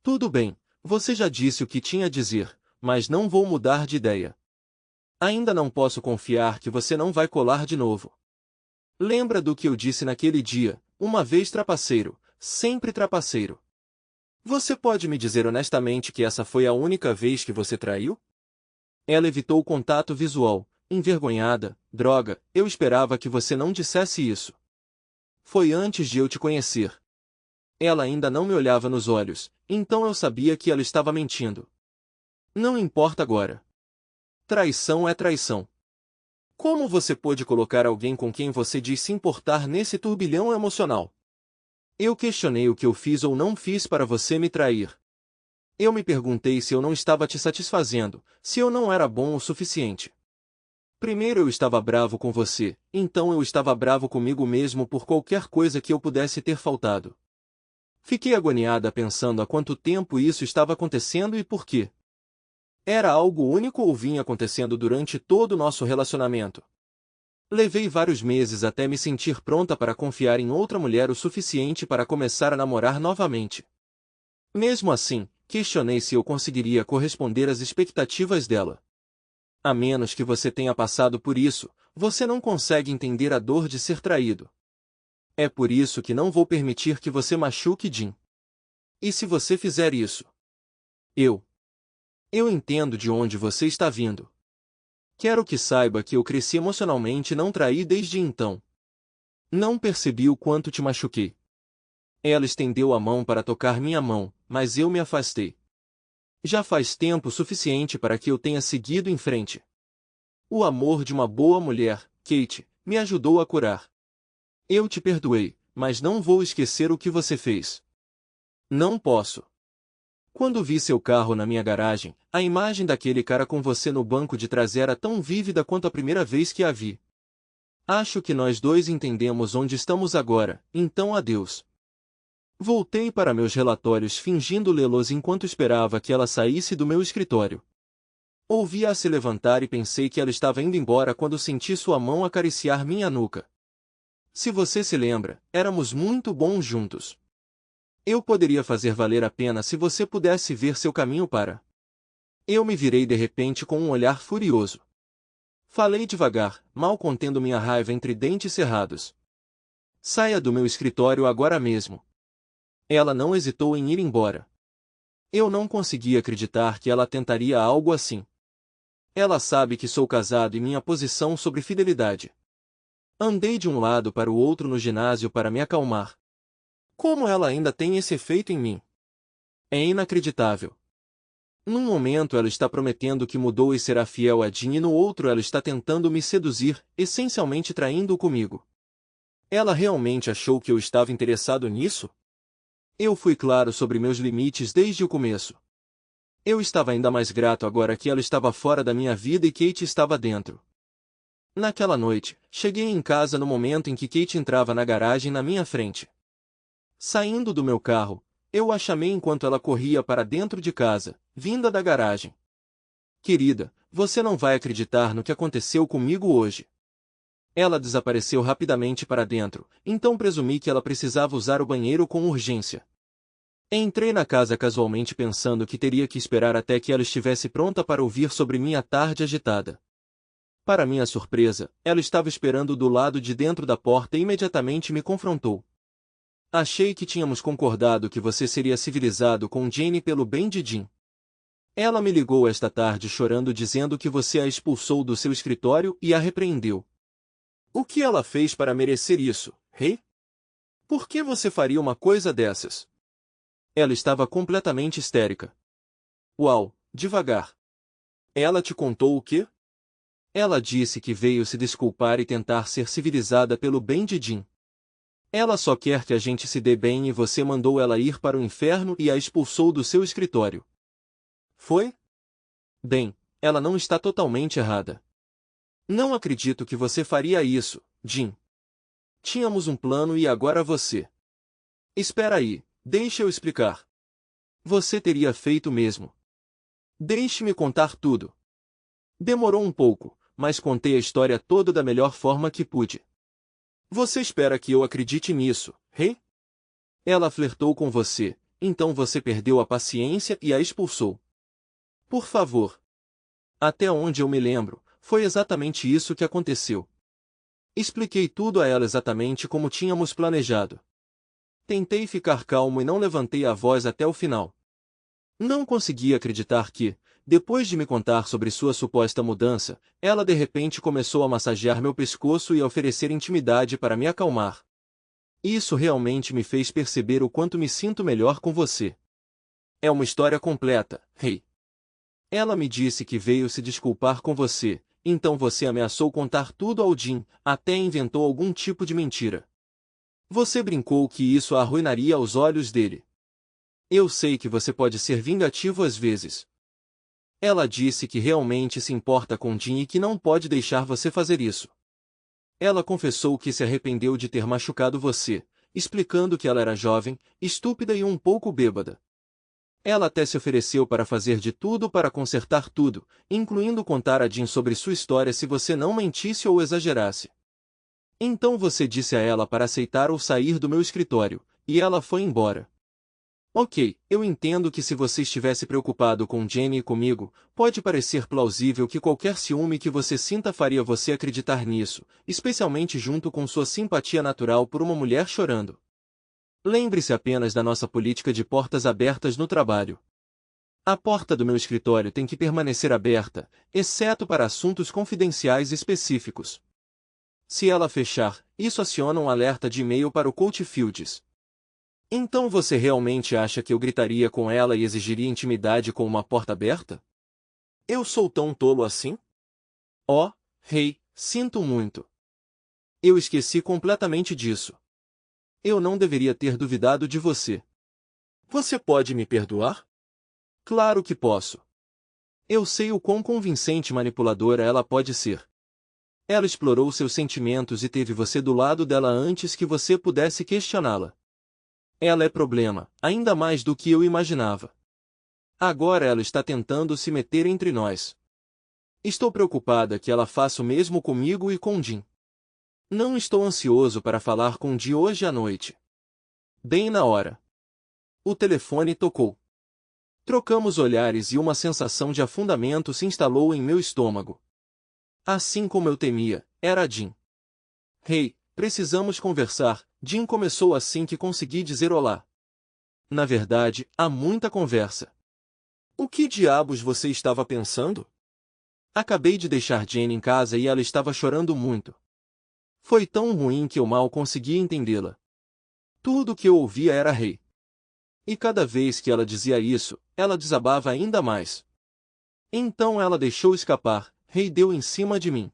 Tudo bem, você já disse o que tinha a dizer, mas não vou mudar de ideia. Ainda não posso confiar que você não vai colar de novo. Lembra do que eu disse naquele dia: uma vez trapaceiro, sempre trapaceiro. Você pode me dizer honestamente que essa foi a única vez que você traiu? Ela evitou o contato visual, envergonhada. Droga, eu esperava que você não dissesse isso. Foi antes de eu te conhecer. Ela ainda não me olhava nos olhos, então eu sabia que ela estava mentindo. Não importa agora. Traição é traição. Como você pôde colocar alguém com quem você diz se importar nesse turbilhão emocional? Eu questionei o que eu fiz ou não fiz para você me trair. Eu me perguntei se eu não estava te satisfazendo, se eu não era bom o suficiente. Primeiro eu estava bravo com você, então eu estava bravo comigo mesmo por qualquer coisa que eu pudesse ter faltado. Fiquei agoniada pensando há quanto tempo isso estava acontecendo e por quê. Era algo único ou vinha acontecendo durante todo o nosso relacionamento? Levei vários meses até me sentir pronta para confiar em outra mulher o suficiente para começar a namorar novamente. Mesmo assim, questionei se eu conseguiria corresponder às expectativas dela. A menos que você tenha passado por isso, você não consegue entender a dor de ser traído. É por isso que não vou permitir que você machuque Jim. E se você fizer isso? Eu entendo de onde você está vindo. Quero que saiba que eu cresci emocionalmente e não traí desde então. Não percebi o quanto te machuquei. Ela estendeu a mão para tocar minha mão, mas eu me afastei. Já faz tempo suficiente para que eu tenha seguido em frente. O amor de uma boa mulher, Kate, me ajudou a curar. Eu te perdoei, mas não vou esquecer o que você fez. Não posso. Quando vi seu carro na minha garagem, a imagem daquele cara com você no banco de trás era tão vívida quanto a primeira vez que a vi. Acho que nós dois entendemos onde estamos agora, então adeus. Voltei para meus relatórios fingindo lê-los enquanto esperava que ela saísse do meu escritório. Ouvi-a se levantar e pensei que ela estava indo embora quando senti sua mão acariciar minha nuca. Se você se lembra, éramos muito bons juntos. Eu poderia fazer valer a pena se você pudesse ver seu caminho para. Eu me virei de repente com um olhar furioso. Falei devagar, mal contendo minha raiva entre dentes cerrados. Saia do meu escritório agora mesmo. Ela não hesitou em ir embora. Eu não conseguia acreditar que ela tentaria algo assim. Ela sabe que sou casado e minha posição sobre fidelidade. Andei de um lado para o outro no ginásio para me acalmar. Como ela ainda tem esse efeito em mim? É inacreditável. Num momento ela está prometendo que mudou e será fiel a Jim e no outro ela está tentando me seduzir, essencialmente traindo-o comigo. Ela realmente achou que eu estava interessado nisso? Eu fui claro sobre meus limites desde o começo. Eu estava ainda mais grato agora que ela estava fora da minha vida e Kate estava dentro. Naquela noite, cheguei em casa no momento em que Kate entrava na garagem na minha frente. Saindo do meu carro, eu a chamei enquanto ela corria para dentro de casa, vinda da garagem. Querida, você não vai acreditar no que aconteceu comigo hoje. Ela desapareceu rapidamente para dentro, então presumi que ela precisava usar o banheiro com urgência. Entrei na casa casualmente pensando que teria que esperar até que ela estivesse pronta para ouvir sobre minha tarde agitada. Para minha surpresa, ela estava esperando do lado de dentro da porta e imediatamente me confrontou. Achei que tínhamos concordado que você seria civilizado com Jane pelo bem de Jim. Ela me ligou esta tarde chorando dizendo que você a expulsou do seu escritório e a repreendeu. O que ela fez para merecer isso, Hey? Por que você faria uma coisa dessas? Ela estava completamente histérica. Uau, devagar. Ela te contou o quê? Ela disse que veio se desculpar e tentar ser civilizada pelo bem de Jim. Ela só quer que a gente se dê bem e você mandou ela ir para o inferno e a expulsou do seu escritório. Foi? Bem, ela não está totalmente errada. Não acredito que você faria isso, Jim. Tínhamos um plano e agora você. Espera aí, deixa eu explicar. Você teria feito mesmo. Deixe-me contar tudo. Demorou um pouco, mas contei a história toda da melhor forma que pude. Você espera que eu acredite nisso, hey? Ela flertou com você, então você perdeu a paciência e a expulsou. Por favor. Até onde eu me lembro, foi exatamente isso que aconteceu. Expliquei tudo a ela exatamente como tínhamos planejado. Tentei ficar calmo e não levantei a voz até o final. Não consegui acreditar que, depois de me contar sobre sua suposta mudança, ela de repente começou a massagear meu pescoço e a oferecer intimidade para me acalmar. Isso realmente me fez perceber o quanto me sinto melhor com você. É uma história completa, hey. Ela me disse que veio se desculpar com você, então você ameaçou contar tudo ao Jim, até inventou algum tipo de mentira. Você brincou que isso a arruinaria aos olhos dele. Eu sei que você pode ser vingativo às vezes. Ela disse que realmente se importa com Jim e que não pode deixar você fazer isso. Ela confessou que se arrependeu de ter machucado você, explicando que ela era jovem, estúpida e um pouco bêbada. Ela até se ofereceu para fazer de tudo para consertar tudo, incluindo contar a Jim sobre sua história se você não mentisse ou exagerasse. Então você disse a ela para aceitar ou sair do meu escritório, e ela foi embora. Ok, eu entendo que se você estivesse preocupado com Jenny e comigo, pode parecer plausível que qualquer ciúme que você sinta faria você acreditar nisso, especialmente junto com sua simpatia natural por uma mulher chorando. Lembre-se apenas da nossa política de portas abertas no trabalho. A porta do meu escritório tem que permanecer aberta, exceto para assuntos confidenciais específicos. Se ela fechar, isso aciona um alerta de e-mail para o Coach Fields. Então você realmente acha que eu gritaria com ela e exigiria intimidade com uma porta aberta? Eu sou tão tolo assim? Oh, hey, sinto muito. Eu esqueci completamente disso. Eu não deveria ter duvidado de você. Você pode me perdoar? Claro que posso. Eu sei o quão convincente e manipuladora ela pode ser. Ela explorou seus sentimentos e teve você do lado dela antes que você pudesse questioná-la. Ela é problema, ainda mais do que eu imaginava. Agora ela está tentando se meter entre nós. Estou preocupada que ela faça o mesmo comigo e com Jim. Não estou ansioso para falar com Jim hoje à noite. Bem na hora. O telefone tocou. Trocamos olhares e uma sensação de afundamento se instalou em meu estômago. Assim como eu temia, era Jim. Hey, precisamos conversar, Jim começou assim que consegui dizer olá. Na verdade, há muita conversa. O que diabos você estava pensando? Acabei de deixar Jane em casa e ela estava chorando muito. Foi tão ruim que eu mal conseguia entendê-la. Tudo o que eu ouvia era Hey. E cada vez que ela dizia isso, ela desabava ainda mais. Então ela deixou escapar, Hey deu em cima de mim.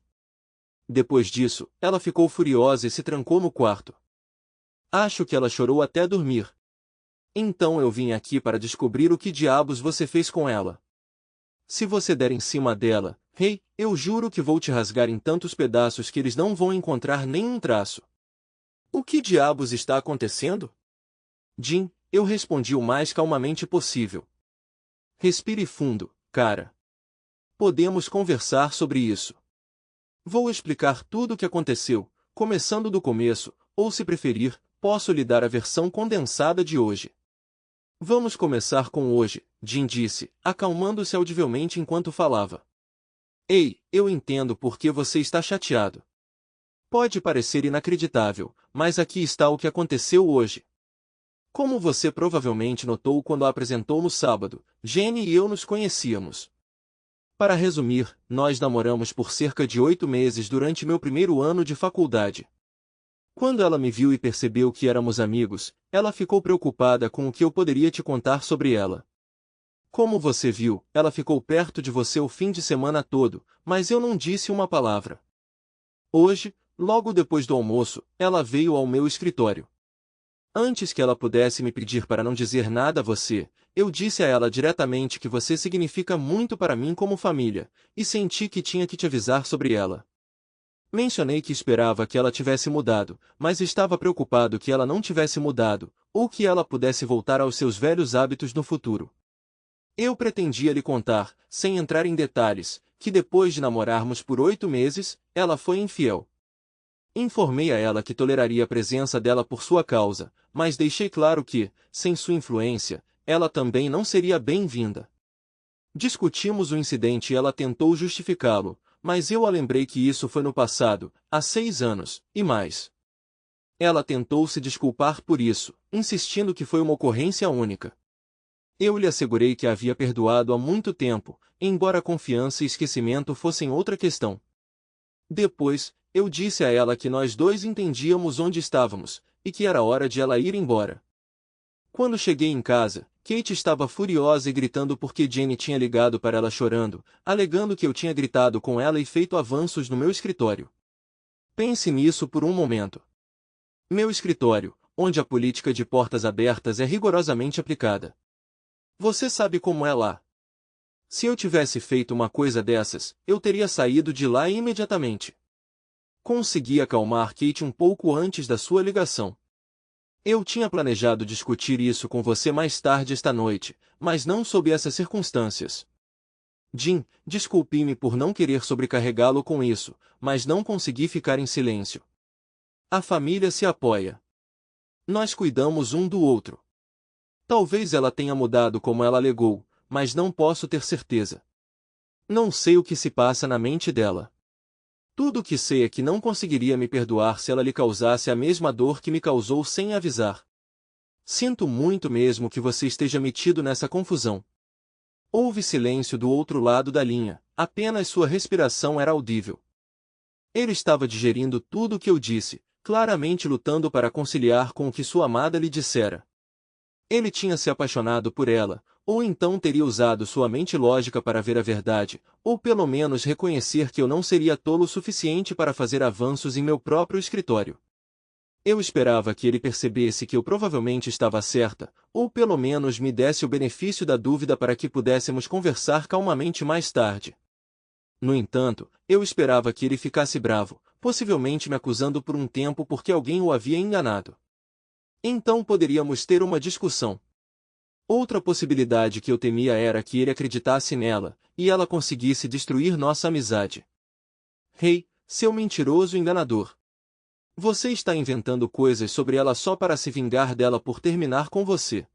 Depois disso, ela ficou furiosa e se trancou no quarto. Acho que ela chorou até dormir. Então eu vim aqui para descobrir o que diabos você fez com ela. Se você der em cima dela, Hey, eu juro que vou te rasgar em tantos pedaços que eles não vão encontrar nenhum traço. O que diabos está acontecendo? Jim, eu respondi o mais calmamente possível. Respire fundo, cara. Podemos conversar sobre isso. Vou explicar tudo o que aconteceu, começando do começo, ou se preferir, posso lhe dar a versão condensada de hoje. Vamos começar com hoje, Jim disse, acalmando-se audivelmente enquanto falava. Ei, eu entendo por que você está chateado. Pode parecer inacreditável, mas aqui está o que aconteceu hoje. Como você provavelmente notou quando a apresentou no sábado, Jenny e eu nos conhecíamos. Para resumir, nós namoramos por cerca de 8 meses durante meu primeiro ano de faculdade. Quando ela me viu e percebeu que éramos amigos, ela ficou preocupada com o que eu poderia te contar sobre ela. Como você viu, ela ficou perto de você o fim de semana todo, mas eu não disse uma palavra. Hoje, Logo depois do almoço, ela veio ao meu escritório. Antes que ela pudesse me pedir para não dizer nada a você, eu disse a ela diretamente que você significa muito para mim como família, e senti que tinha que te avisar sobre ela. Mencionei que esperava que ela tivesse mudado, mas estava preocupado que ela não tivesse mudado, ou que ela pudesse voltar aos seus velhos hábitos no futuro. Eu pretendia lhe contar, sem entrar em detalhes, que depois de namorarmos por 8 meses, ela foi infiel. Informei a ela que toleraria a presença dela por sua causa, mas deixei claro que, sem sua influência, ela também não seria bem-vinda. Discutimos o incidente e ela tentou justificá-lo, mas eu a lembrei que isso foi no passado, há 6 anos, e mais. Ela tentou se desculpar por isso, insistindo que foi uma ocorrência única. Eu lhe assegurei que a havia perdoado há muito tempo, embora confiança e esquecimento fossem outra questão. Depois, eu disse a ela que nós dois entendíamos onde estávamos, e que era hora de ela ir embora. Quando cheguei em casa, Kate estava furiosa e gritando porque Jenny tinha ligado para ela chorando, alegando que eu tinha gritado com ela e feito avanços no meu escritório. Pense nisso por um momento. Meu escritório, onde a política de portas abertas é rigorosamente aplicada. Você sabe como é lá. Se eu tivesse feito uma coisa dessas, eu teria saído de lá imediatamente. Consegui acalmar Kate um pouco antes da sua ligação. Eu tinha planejado discutir isso com você mais tarde esta noite, mas não sob essas circunstâncias. Jim, desculpe-me por não querer sobrecarregá-lo com isso, mas não consegui ficar em silêncio. A família se apoia. Nós cuidamos um do outro. Talvez ela tenha mudado como ela alegou, mas não posso ter certeza. Não sei o que se passa na mente dela. Tudo o que sei é que não conseguiria me perdoar se ela lhe causasse a mesma dor que me causou sem avisar. Sinto muito mesmo que você esteja metido nessa confusão. Houve silêncio do outro lado da linha, apenas sua respiração era audível. Ele estava digerindo tudo o que eu disse, claramente lutando para conciliar com o que sua amada lhe dissera. Ele tinha se apaixonado por ela, ou então teria usado sua mente lógica para ver a verdade, ou pelo menos reconhecer que eu não seria tolo o suficiente para fazer avanços em meu próprio escritório. Eu esperava que ele percebesse que eu provavelmente estava certa, ou pelo menos me desse o benefício da dúvida para que pudéssemos conversar calmamente mais tarde. No entanto, eu esperava que ele ficasse bravo, possivelmente me acusando por um tempo porque alguém o havia enganado. Então poderíamos ter uma discussão. Outra possibilidade que eu temia era que ele acreditasse nela, e ela conseguisse destruir nossa amizade. Hey, seu mentiroso enganador. Você está inventando coisas sobre ela só para se vingar dela por terminar com você.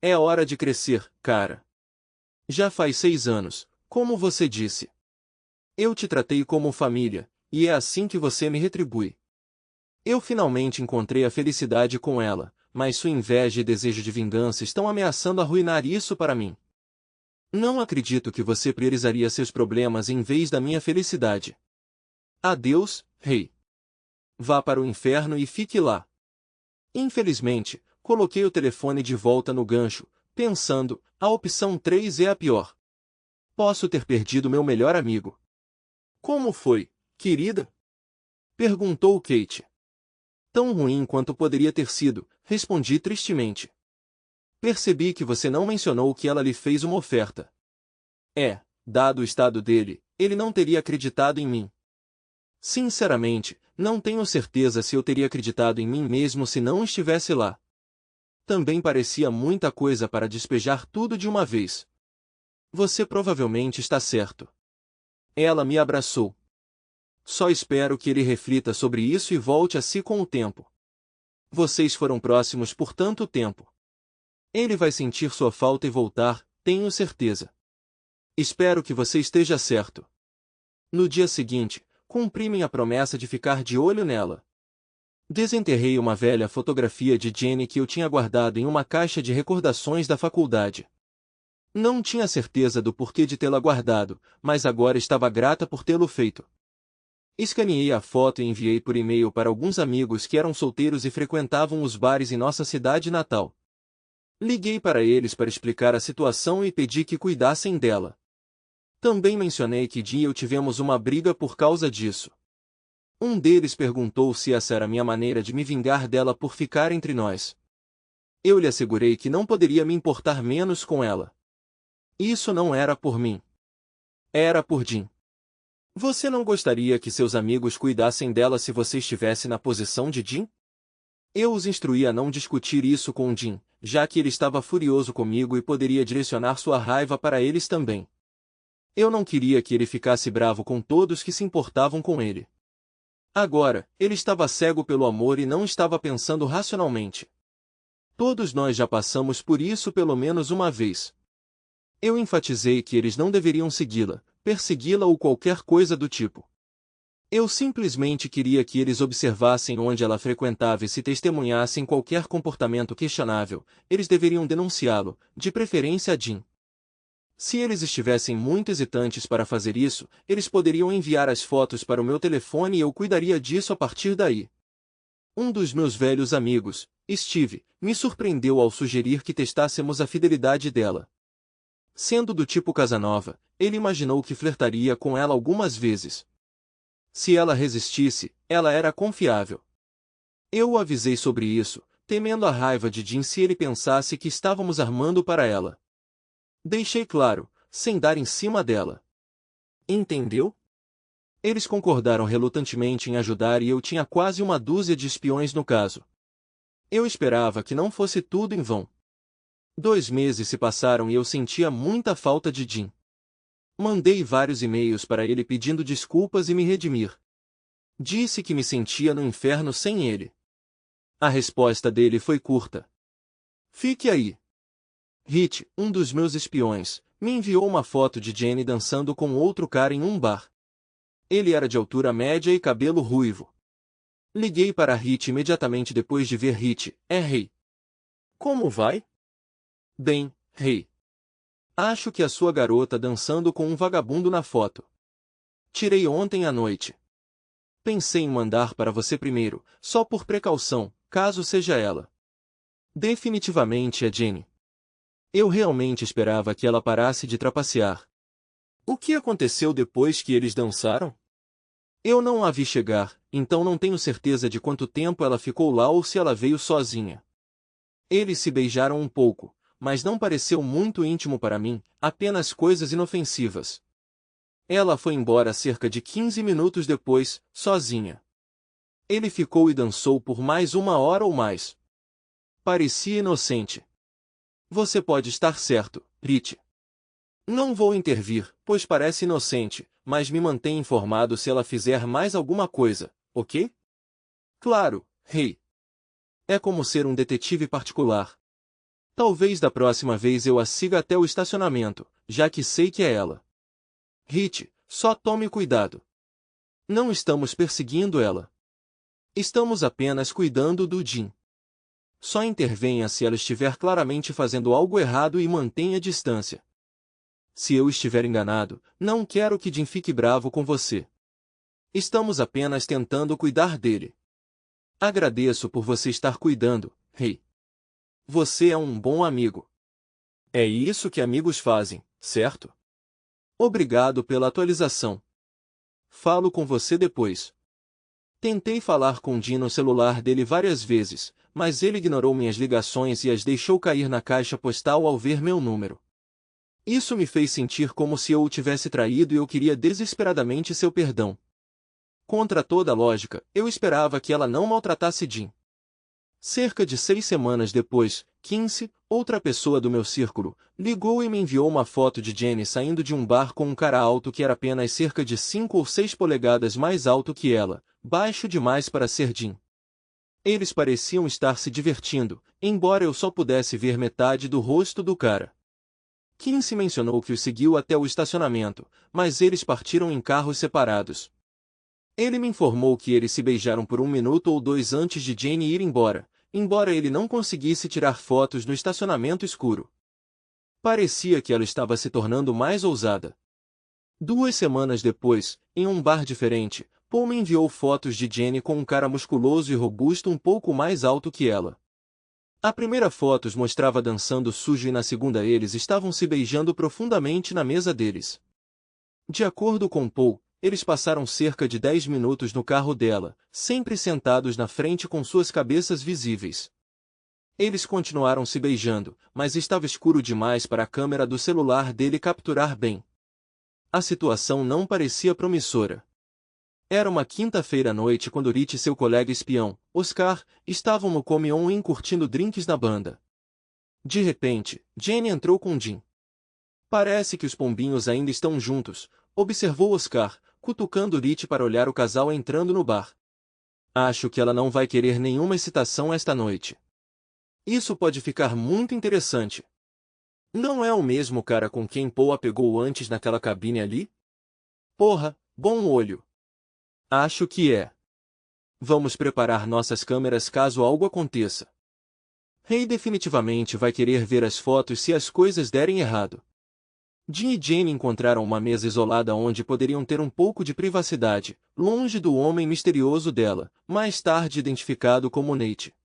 É hora de crescer, cara. Já faz 6 anos, como você disse. Eu te tratei como família, e é assim que você me retribui. Eu finalmente encontrei a felicidade com ela, mas sua inveja e desejo de vingança estão ameaçando arruinar isso para mim. Não acredito que você priorizaria seus problemas em vez da minha felicidade. Adeus, rei. Vá para o inferno e fique lá. Infelizmente, coloquei o telefone de volta no gancho, pensando, a opção 3 é a pior. Posso ter perdido meu melhor amigo. Como foi, querida? Perguntou Kate. Tão ruim quanto poderia ter sido, respondi tristemente. Percebi que você não mencionou que ela lhe fez uma oferta. Dado o estado dele, ele não teria acreditado em mim. Sinceramente, não tenho certeza se eu teria acreditado em mim mesmo se não estivesse lá. Também parecia muita coisa para despejar tudo de uma vez. Você provavelmente está certo. Ela me abraçou. Só espero que ele reflita sobre isso e volte a si com o tempo. Vocês foram próximos por tanto tempo. Ele vai sentir sua falta e voltar, tenho certeza. Espero que você esteja certo. No dia seguinte, cumpri minha promessa de ficar de olho nela. Desenterrei uma velha fotografia de Jenny que eu tinha guardado em uma caixa de recordações da faculdade. Não tinha certeza do porquê de tê-la guardado, mas agora estava grata por tê-lo feito. Escaneei a foto e enviei por e-mail para alguns amigos que eram solteiros e frequentavam os bares em nossa cidade natal. Liguei para eles para explicar a situação e pedi que cuidassem dela. Também mencionei que Jim e eu tivemos uma briga por causa disso. Um deles perguntou se essa era minha maneira de me vingar dela por ficar entre nós. Eu lhe assegurei que não poderia me importar menos com ela. Isso não era por mim. Era por Jim. Você não gostaria que seus amigos cuidassem dela se você estivesse na posição de Jim? Eu os instruí a não discutir isso com Jim, já que ele estava furioso comigo e poderia direcionar sua raiva para eles também. Eu não queria que ele ficasse bravo com todos que se importavam com ele. Agora, ele estava cego pelo amor e não estava pensando racionalmente. Todos nós já passamos por isso pelo menos uma vez. Eu enfatizei que eles não deveriam segui-la, persegui-la ou qualquer coisa do tipo. Eu simplesmente queria que eles observassem onde ela frequentava e se testemunhassem qualquer comportamento questionável, eles deveriam denunciá-lo, de preferência a Jim. Se eles estivessem muito hesitantes para fazer isso, eles poderiam enviar as fotos para o meu telefone e eu cuidaria disso a partir daí. Um dos meus velhos amigos, Steve, me surpreendeu ao sugerir que testássemos a fidelidade dela. Sendo do tipo Casanova, ele imaginou que flertaria com ela algumas vezes. Se ela resistisse, ela era confiável. Eu o avisei sobre isso, temendo a raiva de Jim se ele pensasse que estávamos armando para ela. Deixei claro, sem dar em cima dela. Entendeu? Eles concordaram relutantemente em ajudar e eu tinha quase uma dúzia de espiões no caso. Eu esperava que não fosse tudo em vão. 2 meses se passaram e eu sentia muita falta de Jim. Mandei vários e-mails para ele pedindo desculpas e me redimir. Disse que me sentia no inferno sem ele. A resposta dele foi curta. Fique aí. Hit, um dos meus espiões, me enviou uma foto de Jenny dançando com outro cara em um bar. Ele era de altura média e cabelo ruivo. Liguei para Hit imediatamente depois de ver Hit. Hey. Como vai? Bem, Hey. Acho que a sua garota dançando com um vagabundo na foto. Tirei ontem à noite. Pensei em mandar para você primeiro, só por precaução, caso seja ela. Definitivamente é Jenny. Eu realmente esperava que ela parasse de trapacear. O que aconteceu depois que eles dançaram? Eu não a vi chegar, então não tenho certeza de quanto tempo ela ficou lá ou se ela veio sozinha. Eles se beijaram um pouco, mas não pareceu muito íntimo para mim, apenas coisas inofensivas. Ela foi embora cerca de 15 minutos depois, sozinha. Ele ficou e dançou por mais 1 hora ou mais. Parecia inocente. Você pode estar certo, Rich. Não vou intervir, pois parece inocente, mas me mantenha informado se ela fizer mais alguma coisa, ok? Claro, Hey. É como ser um detetive particular. Talvez da próxima vez eu a siga até o estacionamento, já que sei que é ela. Rich, só tome cuidado. Não estamos perseguindo ela. Estamos apenas cuidando do Jim. Só intervenha se ela estiver claramente fazendo algo errado e mantenha distância. Se eu estiver enganado, não quero que Jim fique bravo com você. Estamos apenas tentando cuidar dele. Agradeço por você estar cuidando, Hey. Você é um bom amigo. É isso que amigos fazem, certo? Obrigado pela atualização. Falo com você depois. Tentei falar com Jim no celular dele várias vezes, mas ele ignorou minhas ligações e as deixou cair na caixa postal ao ver meu número. Isso me fez sentir como se eu o tivesse traído e eu queria desesperadamente seu perdão. Contra toda a lógica, eu esperava que ela não maltratasse Jim. Cerca de 6 semanas depois, Kinsey, outra pessoa do meu círculo, ligou e me enviou uma foto de Jenny saindo de um bar com um cara alto que era apenas cerca de 5 ou 6 polegadas mais alto que ela, baixo demais para ser Jim. Eles pareciam estar se divertindo, embora eu só pudesse ver metade do rosto do cara. Kinsey mencionou que o seguiu até o estacionamento, mas eles partiram em carros separados. Ele me informou que eles se beijaram por 1 minuto ou 2 antes de Jenny ir embora ele não conseguisse tirar fotos no estacionamento escuro. Parecia que ela estava se tornando mais ousada. 2 semanas depois, em um bar diferente, Paul me enviou fotos de Jenny com um cara musculoso e robusto um pouco mais alto que ela. A primeira foto os mostrava dançando sujo e na segunda eles estavam se beijando profundamente na mesa deles. De acordo com Paul, eles passaram cerca de 10 minutos no carro dela, sempre sentados na frente com suas cabeças visíveis. Eles continuaram se beijando, mas estava escuro demais para a câmera do celular dele capturar bem. A situação não parecia promissora. Era uma quinta-feira à noite quando Rich e seu colega espião, Oscar, estavam no Come-On curtindo drinks na banda. De repente, Jenny entrou com Jim. Parece que os pombinhos ainda estão juntos, observou Oscar, cutucando Rich para olhar o casal entrando no bar. Acho que ela não vai querer nenhuma excitação esta noite. Isso pode ficar muito interessante. Não é o mesmo cara com quem Paul a pegou antes naquela cabine ali? Porra, bom olho. Acho que é. Vamos preparar nossas câmeras caso algo aconteça. Ray definitivamente vai querer ver as fotos se as coisas derem errado. Jim e Jane encontraram uma mesa isolada onde poderiam ter um pouco de privacidade, longe do homem misterioso dela, mais tarde identificado como Nate.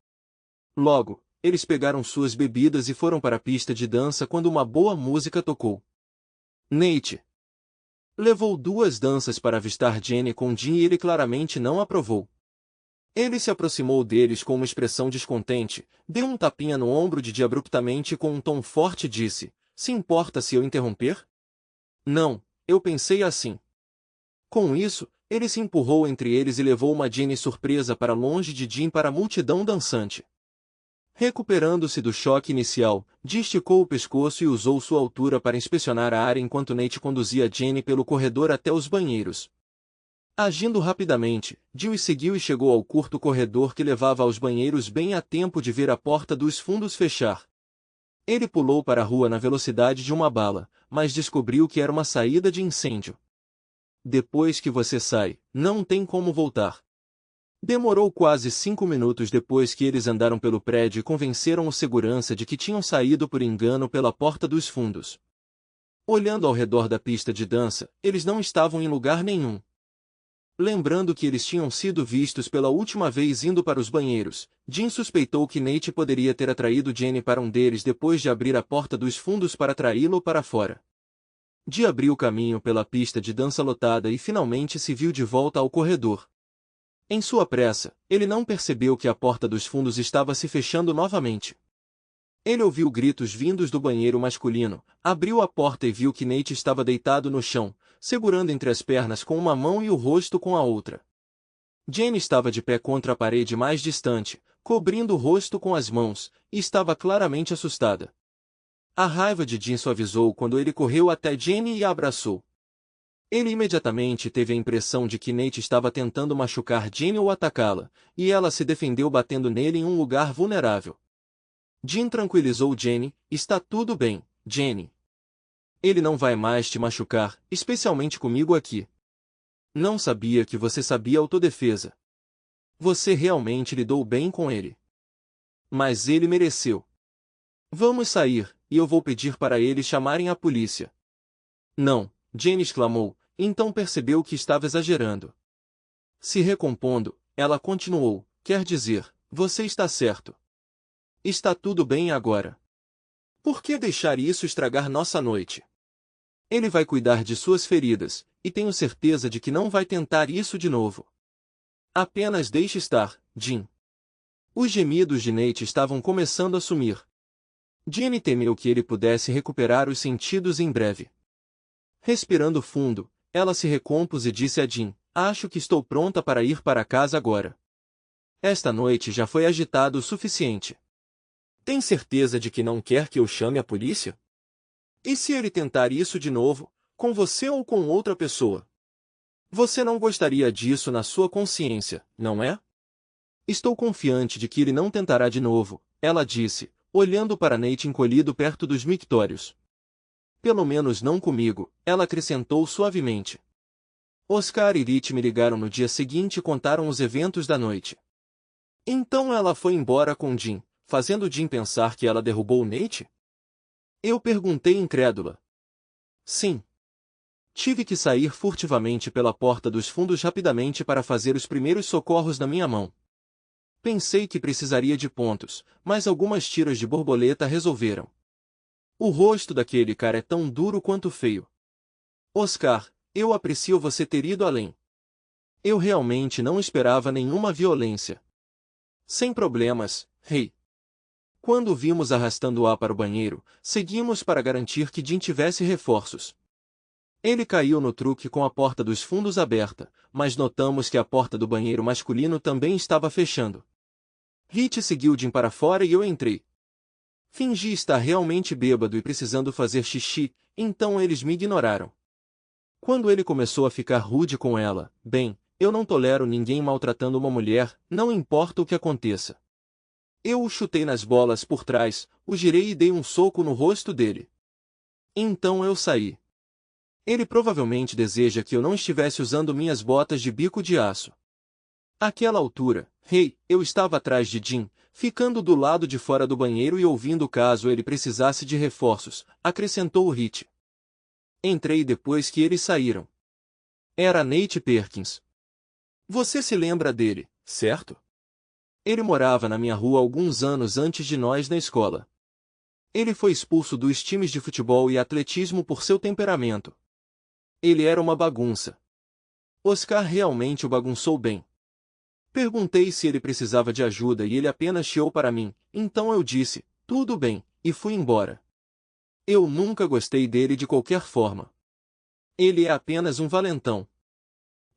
Logo, eles pegaram suas bebidas e foram para a pista de dança quando uma boa música tocou. Nate levou 2 danças para avistar Jenny com Jim e ele claramente não aprovou. Ele se aproximou deles com uma expressão descontente, deu um tapinha no ombro de Jim abruptamente e com um tom forte disse, se importa se eu interromper? Não, eu pensei assim. Com isso, ele se empurrou entre eles e levou uma Jenny surpresa para longe de Jim para a multidão dançante. Recuperando-se do choque inicial, Jim esticou o pescoço e usou sua altura para inspecionar a área enquanto Nate conduzia Jenny pelo corredor até os banheiros. Agindo rapidamente, Jim os seguiu e chegou ao curto corredor que levava aos banheiros bem a tempo de ver a porta dos fundos fechar. Ele pulou para a rua na velocidade de uma bala, mas descobriu que era uma saída de incêndio. Depois que você sai, não tem como voltar. Demorou quase 5 minutos depois que eles andaram pelo prédio e convenceram o segurança de que tinham saído por engano pela porta dos fundos. Olhando ao redor da pista de dança, eles não estavam em lugar nenhum. Lembrando que eles tinham sido vistos pela última vez indo para os banheiros, Jim suspeitou que Nate poderia ter atraído Jenny para um deles depois de abrir a porta dos fundos para atraí-lo para fora. Jim abriu caminho pela pista de dança lotada e finalmente se viu de volta ao corredor. Em sua pressa, ele não percebeu que a porta dos fundos estava se fechando novamente. Ele ouviu gritos vindos do banheiro masculino, abriu a porta e viu que Nate estava deitado no chão, segurando entre as pernas com uma mão e o rosto com a outra. Jane estava de pé contra a parede mais distante, cobrindo o rosto com as mãos, e estava claramente assustada. A raiva de Jim suavizou quando ele correu até Jane e a abraçou. Ele imediatamente teve a impressão de que Nate estava tentando machucar Jane ou atacá-la, e ela se defendeu batendo nele em um lugar vulnerável. Jim tranquilizou Jane, está tudo bem, Jane. Ele não vai mais te machucar, especialmente comigo aqui. Não sabia que você sabia autodefesa. Você realmente lidou bem com ele. Mas ele mereceu. Vamos sair, e eu vou pedir para eles chamarem a polícia. Não, Jane exclamou, então percebeu que estava exagerando. Se recompondo, ela continuou, quer dizer, você está certo. Está tudo bem agora. Por que deixar isso estragar nossa noite? Ele vai cuidar de suas feridas, e tenho certeza de que não vai tentar isso de novo. Apenas deixe estar, Jim. Os gemidos de Nate estavam começando a sumir. Jenny temeu que ele pudesse recuperar os sentidos em breve. Respirando fundo, ela se recompôs e disse a Jim, acho que estou pronta para ir para casa agora. Esta noite já foi agitada o suficiente. Tem certeza de que não quer que eu chame a polícia? E se ele tentar isso de novo, com você ou com outra pessoa? Você não gostaria disso na sua consciência, não é? Estou confiante de que ele não tentará de novo, ela disse, olhando para Nate encolhido perto dos mictórios. Pelo menos não comigo, ela acrescentou suavemente. Oscar e Rich me ligaram no dia seguinte e contaram os eventos da noite. Então ela foi embora com Jim, fazendo Jim pensar que ela derrubou Nate? Eu perguntei incrédula. Sim. Tive que sair furtivamente pela porta dos fundos rapidamente para fazer os primeiros socorros na minha mão. Pensei que precisaria de pontos, mas algumas tiras de borboleta resolveram. O rosto daquele cara é tão duro quanto feio. Oscar, eu aprecio você ter ido além. Eu realmente não esperava nenhuma violência. Sem problemas, rei. Quando o vimos arrastando-a para o banheiro, seguimos para garantir que Jim tivesse reforços. Ele caiu no truque com a porta dos fundos aberta, mas notamos que a porta do banheiro masculino também estava fechando. Hit seguiu Jim para fora e eu entrei. Fingi estar realmente bêbado e precisando fazer xixi, então eles me ignoraram. Quando ele começou a ficar rude com ela, bem, eu não tolero ninguém maltratando uma mulher, não importa o que aconteça. Eu o chutei nas bolas por trás, o girei e dei um soco no rosto dele. Então eu saí. Ele provavelmente deseja que eu não estivesse usando minhas botas de bico de aço. Àquela altura, rei, eu estava atrás de Jim, ficando do lado de fora do banheiro e ouvindo caso ele precisasse de reforços, acrescentou o Hit. Entrei depois que eles saíram. Era Nate Perkins. Você se lembra dele, certo? Ele morava na minha rua alguns anos antes de nós na escola. Ele foi expulso dos times de futebol e atletismo por seu temperamento. Ele era uma bagunça. Oscar realmente o bagunçou bem. Perguntei se ele precisava de ajuda e ele apenas chiou para mim, então eu disse, tudo bem, e fui embora. Eu nunca gostei dele de qualquer forma. Ele é apenas um valentão.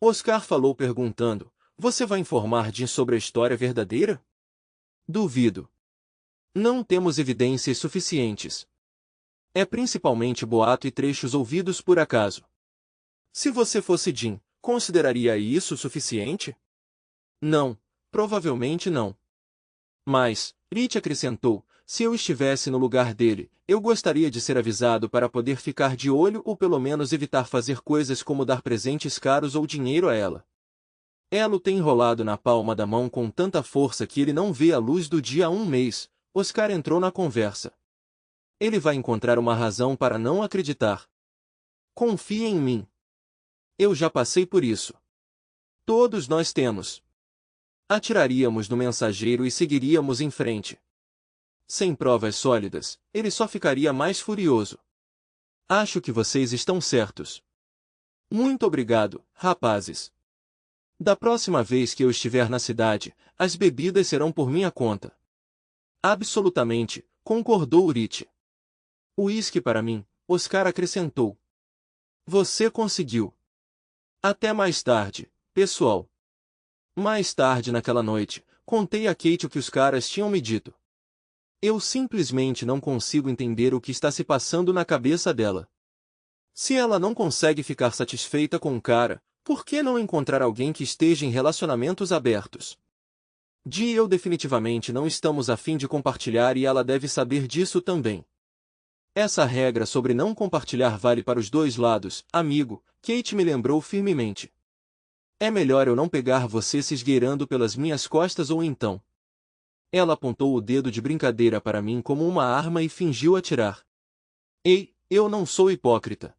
Oscar falou perguntando, você vai informar Jim sobre a história verdadeira? Duvido. Não temos evidências suficientes. É principalmente boato e trechos ouvidos por acaso. Se você fosse Jim, consideraria isso suficiente? Não, provavelmente não. Mas, Rich acrescentou, se eu estivesse no lugar dele, eu gostaria de ser avisado para poder ficar de olho ou pelo menos evitar fazer coisas como dar presentes caros ou dinheiro a ela. Ela o tem enrolado na palma da mão com tanta força que ele não vê a luz do dia há um mês. Oscar entrou na conversa. Ele vai encontrar uma razão para não acreditar. Confie em mim. Eu já passei por isso. Todos nós temos. Atiraríamos no mensageiro e seguiríamos em frente. Sem provas sólidas, ele só ficaria mais furioso. Acho que vocês estão certos. Muito obrigado, rapazes. Da próxima vez que eu estiver na cidade, as bebidas serão por minha conta. Absolutamente, concordou Rich. Uísque para mim, Oscar acrescentou. Você conseguiu. Até mais tarde, pessoal. Mais tarde naquela noite, contei a Kate o que os caras tinham me dito. Eu simplesmente não consigo entender o que está se passando na cabeça dela. Se ela não consegue ficar satisfeita com o cara, por que não encontrar alguém que esteja em relacionamentos abertos? Dee e eu definitivamente não estamos a fim de compartilhar e ela deve saber disso também. Essa regra sobre não compartilhar vale para os dois lados, amigo, Kate me lembrou firmemente. É melhor eu não pegar você se esgueirando pelas minhas costas ou então. Ela apontou o dedo de brincadeira para mim como uma arma e fingiu atirar. Ei, eu não sou hipócrita.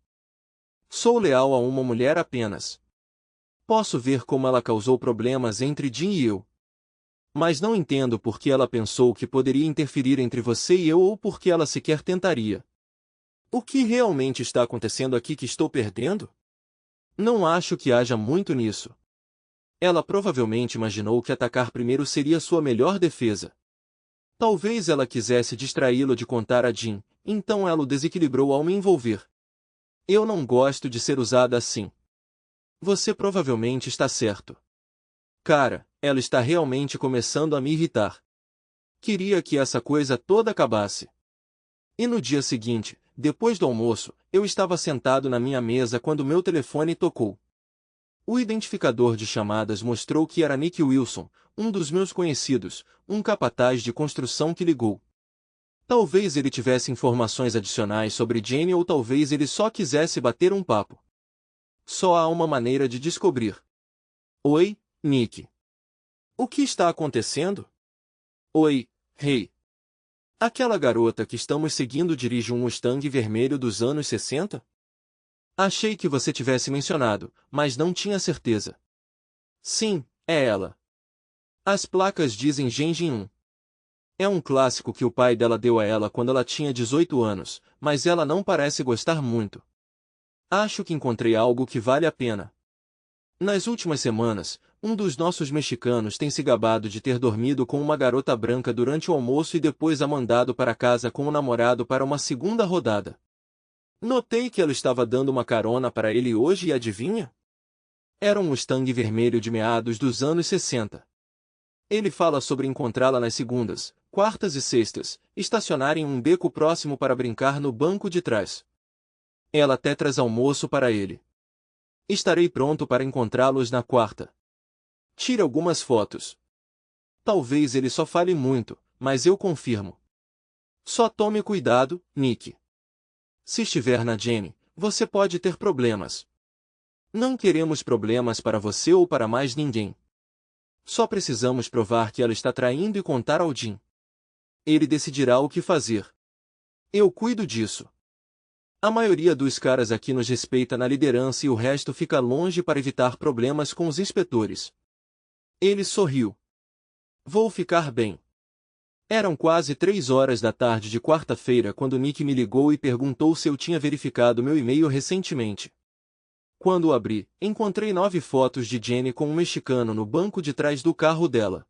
Sou leal a uma mulher apenas. Posso ver como ela causou problemas entre Jim e eu. Mas não entendo por que ela pensou que poderia interferir entre você e eu ou por que ela sequer tentaria. O que realmente está acontecendo aqui que estou perdendo? Não acho que haja muito nisso. Ela provavelmente imaginou que atacar primeiro seria sua melhor defesa. Talvez ela quisesse distraí-lo de contar a Jim, então ela o desequilibrou ao me envolver. Eu não gosto de ser usada assim. Você provavelmente está certo. Cara, ela está realmente começando a me irritar. Queria que essa coisa toda acabasse. E no dia seguinte, depois do almoço, eu estava sentado na minha mesa quando meu telefone tocou. O identificador de chamadas mostrou que era Nick Wilson, um dos meus conhecidos, um capataz de construção que ligou. Talvez ele tivesse informações adicionais sobre Jane ou talvez ele só quisesse bater um papo. Só há uma maneira de descobrir. Oi, Nick. O que está acontecendo? Oi, rei. Aquela garota que estamos seguindo dirige um Mustang vermelho dos anos 60? Achei que você tivesse mencionado, mas não tinha certeza. Sim, é ela. As placas dizem Genjin 1. É um clássico que o pai dela deu a ela quando ela tinha 18 anos, mas ela não parece gostar muito. Acho que encontrei algo que vale a pena. Nas últimas semanas, um dos nossos mexicanos tem se gabado de ter dormido com uma garota branca durante o almoço e depois a mandado para casa com o namorado para uma segunda rodada. Notei que ela estava dando uma carona para ele hoje e adivinha? Era um Mustang vermelho de meados dos anos 60. Ele fala sobre encontrá-la nas segundas, quartas e sextas, estacionar em um beco próximo para brincar no banco de trás. Ela até traz almoço para ele. Estarei pronto para encontrá-los na quarta. Tire algumas fotos. Talvez ele só fale muito, mas eu confirmo. Só tome cuidado, Nick. Se estiver na Jenny, você pode ter problemas. Não queremos problemas para você ou para mais ninguém. Só precisamos provar que ela está traindo e contar ao Jim. Ele decidirá o que fazer. Eu cuido disso. A maioria dos caras aqui nos respeita na liderança e o resto fica longe para evitar problemas com os inspetores. Ele sorriu. Vou ficar bem. Eram quase 3 horas da tarde de quarta-feira quando Nick me ligou e perguntou se eu tinha verificado meu e-mail recentemente. Quando o abri, encontrei 9 fotos de Jenny com um mexicano no banco de trás do carro dela.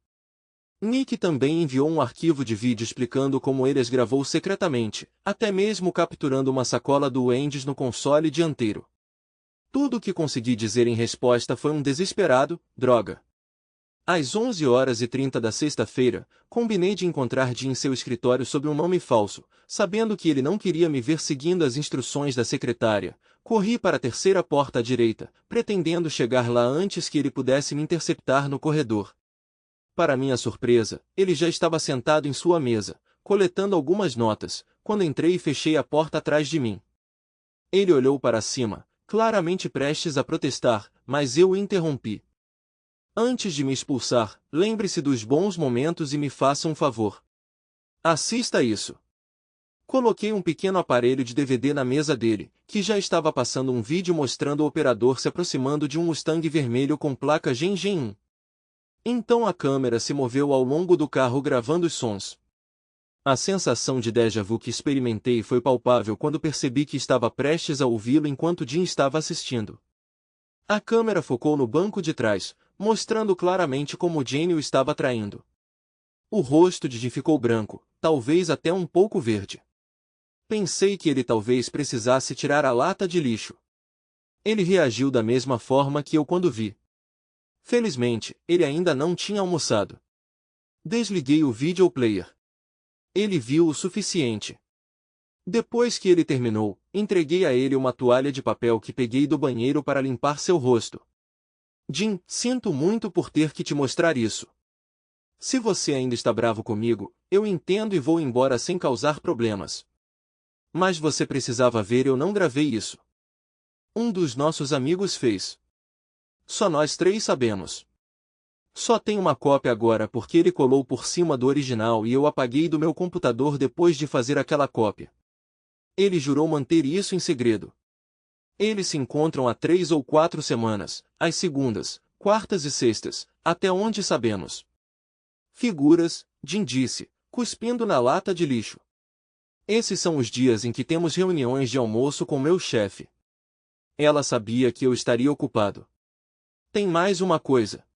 Nick também enviou um arquivo de vídeo explicando como ele as gravou secretamente, até mesmo capturando uma sacola do Wendy's no console dianteiro. Tudo o que consegui dizer em resposta foi um desesperado, droga. Às 11h30 da sexta-feira, combinei de encontrar Jim em seu escritório sob um nome falso, sabendo que ele não queria me ver seguindo as instruções da secretária. Corri para a terceira porta à direita, pretendendo chegar lá antes que ele pudesse me interceptar no corredor. Para minha surpresa, ele já estava sentado em sua mesa, coletando algumas notas, quando entrei e fechei a porta atrás de mim. Ele olhou para cima, claramente prestes a protestar, mas eu o interrompi. Antes de me expulsar, lembre-se dos bons momentos e me faça um favor. Assista isso. Coloquei um pequeno aparelho de DVD na mesa dele, que já estava passando um vídeo mostrando o operador se aproximando de um Mustang vermelho com placa Gen 1. Então a câmera se moveu ao longo do carro gravando os sons. A sensação de déjà vu que experimentei foi palpável quando percebi que estava prestes a ouvi-lo enquanto Jim estava assistindo. A câmera focou no banco de trás, mostrando claramente como Jenny o estava traindo. O rosto de Jim ficou branco, talvez até um pouco verde. Pensei que ele talvez precisasse tirar a lata de lixo. Ele reagiu da mesma forma que eu quando vi. Felizmente, ele ainda não tinha almoçado. Desliguei o video player. Ele viu o suficiente. Depois que ele terminou, entreguei a ele uma toalha de papel que peguei do banheiro para limpar seu rosto. Jim, sinto muito por ter que te mostrar isso. Se você ainda está bravo comigo, eu entendo e vou embora sem causar problemas. Mas você precisava ver, eu não gravei isso. Um dos nossos amigos fez. Só nós 3 sabemos. Só tem uma cópia agora porque ele colou por cima do original e eu apaguei do meu computador depois de fazer aquela cópia. Ele jurou manter isso em segredo. Eles se encontram há 3 ou 4 semanas, às segundas, quartas e sextas, até onde sabemos. Figuras, Jim disse, cuspindo na lata de lixo. Esses são os dias em que temos reuniões de almoço com meu chefe. Ela sabia que eu estaria ocupado. Tem mais uma coisa.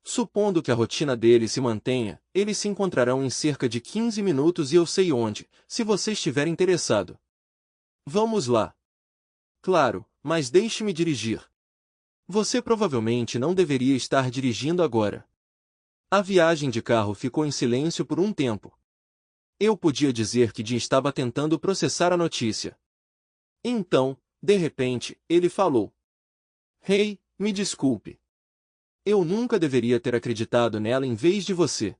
Supondo que a rotina dele se mantenha, eles se encontrarão em cerca de 15 minutos e eu sei onde, se você estiver interessado. Vamos lá. Claro, mas deixe-me dirigir. Você provavelmente não deveria estar dirigindo agora. A viagem de carro ficou em silêncio por um tempo. Eu podia dizer que Jim estava tentando processar a notícia. Então, de repente, ele falou. Hey, me desculpe. Eu nunca deveria ter acreditado nela em vez de você.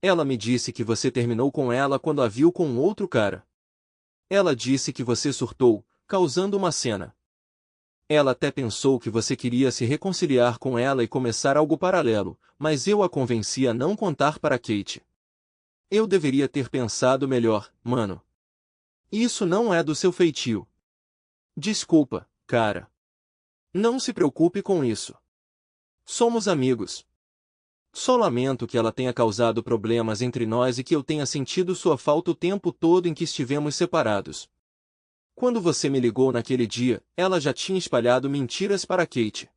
Ela me disse que você terminou com ela quando a viu com um outro cara. Ela disse que você surtou, causando uma cena. Ela até pensou que você queria se reconciliar com ela e começar algo paralelo, mas eu a convenci a não contar para Kate. Eu deveria ter pensado melhor, mano. Isso não é do seu feitio. Desculpa, cara. Não se preocupe com isso. Somos amigos. Só lamento que ela tenha causado problemas entre nós e que eu tenha sentido sua falta o tempo todo em que estivemos separados. Quando você me ligou naquele dia, ela já tinha espalhado mentiras para Kate.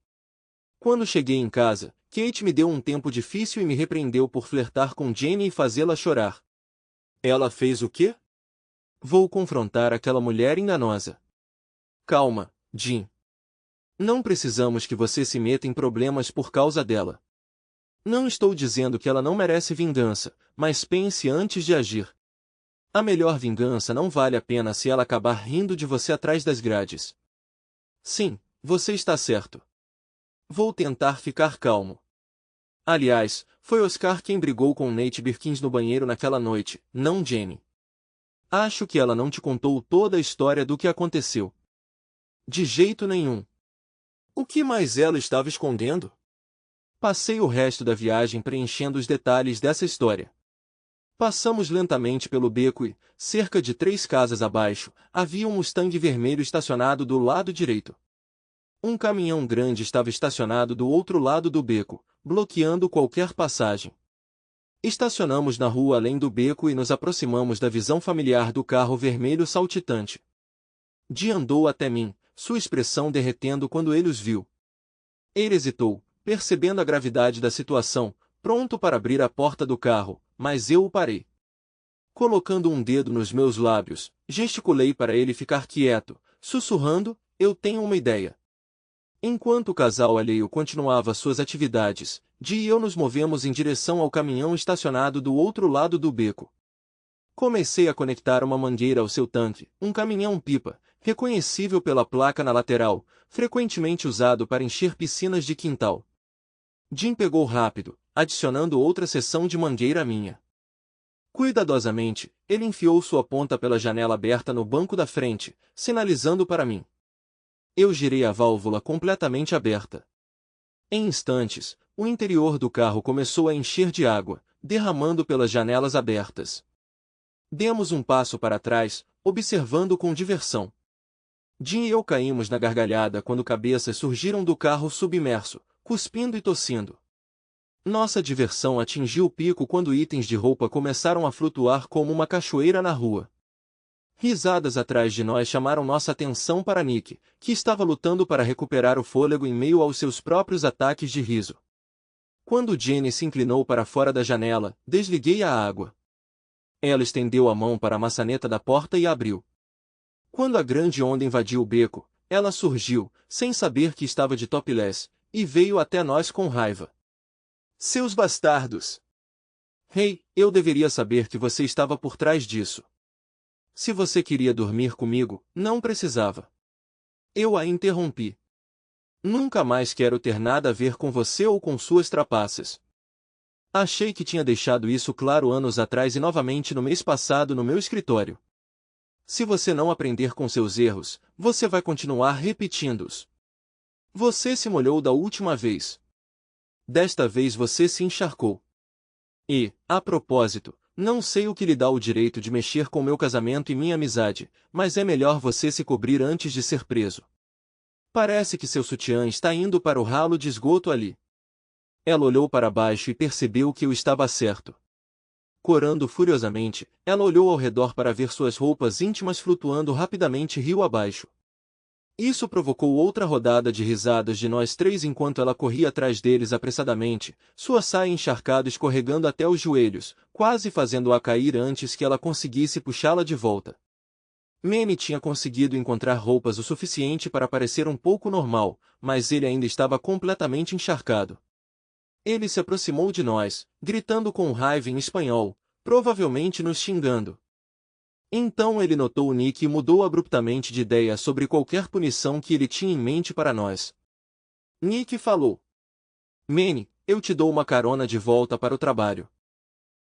Quando cheguei em casa, Kate me deu um tempo difícil e me repreendeu por flertar com Jenny e fazê-la chorar. Ela fez o quê? Vou confrontar aquela mulher enganosa. Calma, Jim. Não precisamos que você se meta em problemas por causa dela. Não estou dizendo que ela não merece vingança, mas pense antes de agir. A melhor vingança não vale a pena se ela acabar rindo de você atrás das grades. Sim, você está certo. Vou tentar ficar calmo. Aliás, foi Oscar quem brigou com Nate Birkins no banheiro naquela noite, não Jenny. Acho que ela não te contou toda a história do que aconteceu. De jeito nenhum. O que mais ela estava escondendo? Passei o resto da viagem preenchendo os detalhes dessa história. Passamos lentamente pelo beco e, cerca de 3 casas abaixo, havia um Mustang vermelho estacionado do lado direito. Um caminhão grande estava estacionado do outro lado do beco, bloqueando qualquer passagem. Estacionamos na rua além do beco e nos aproximamos da visão familiar do carro vermelho saltitante. Jim andou até mim, sua expressão derretendo quando ele os viu. Ele hesitou, percebendo a gravidade da situação, pronto para abrir a porta do carro, mas eu o parei. Colocando um dedo nos meus lábios, gesticulei para ele ficar quieto, sussurrando, eu tenho uma ideia. Enquanto o casal alheio continuava suas atividades, Jim e eu nos movemos em direção ao caminhão estacionado do outro lado do beco. Comecei a conectar uma mangueira ao seu tanque, um caminhão-pipa, reconhecível pela placa na lateral, frequentemente usado para encher piscinas de quintal. Jim pegou rápido, adicionando outra seção de mangueira à minha. Cuidadosamente, ele enfiou sua ponta pela janela aberta no banco da frente, sinalizando para mim. Eu girei a válvula completamente aberta. Em instantes, o interior do carro começou a encher de água, derramando pelas janelas abertas. Demos um passo para trás, observando com diversão. Jim e eu caímos na gargalhada quando cabeças surgiram do carro submerso, cuspindo e tossindo. Nossa diversão atingiu o pico quando itens de roupa começaram a flutuar como uma cachoeira na rua. Risadas atrás de nós chamaram nossa atenção para Nick, que estava lutando para recuperar o fôlego em meio aos seus próprios ataques de riso. Quando Jenny se inclinou para fora da janela, desliguei a água. Ela estendeu a mão para a maçaneta da porta e abriu. Quando a grande onda invadiu o beco, ela surgiu, sem saber que estava de topless, e veio até nós com raiva. Seus bastardos! Hey, eu deveria saber que você estava por trás disso. Se você queria dormir comigo, não precisava. Eu a interrompi. Nunca mais quero ter nada a ver com você ou com suas trapaças. Achei que tinha deixado isso claro anos atrás e novamente no mês passado no meu escritório. Se você não aprender com seus erros, você vai continuar repetindo-os. Você se molhou da última vez. Desta vez você se encharcou. E, a propósito, não sei o que lhe dá o direito de mexer com meu casamento e minha amizade, mas é melhor você se cobrir antes de ser preso. Parece que seu sutiã está indo para o ralo de esgoto ali. Ela olhou para baixo e percebeu que eu estava certo. Corando furiosamente, ela olhou ao redor para ver suas roupas íntimas flutuando rapidamente rio abaixo. Isso provocou outra rodada de risadas de nós três enquanto ela corria atrás deles apressadamente, sua saia encharcada escorregando até os joelhos, quase fazendo-a cair antes que ela conseguisse puxá-la de volta. Manny tinha conseguido encontrar roupas o suficiente para parecer um pouco normal, mas ele ainda estava completamente encharcado. Ele se aproximou de nós, gritando com raiva em espanhol, provavelmente nos xingando. Então ele notou Nick e mudou abruptamente de ideia sobre qualquer punição que ele tinha em mente para nós. Nick falou. Manny, eu te dou uma carona de volta para o trabalho.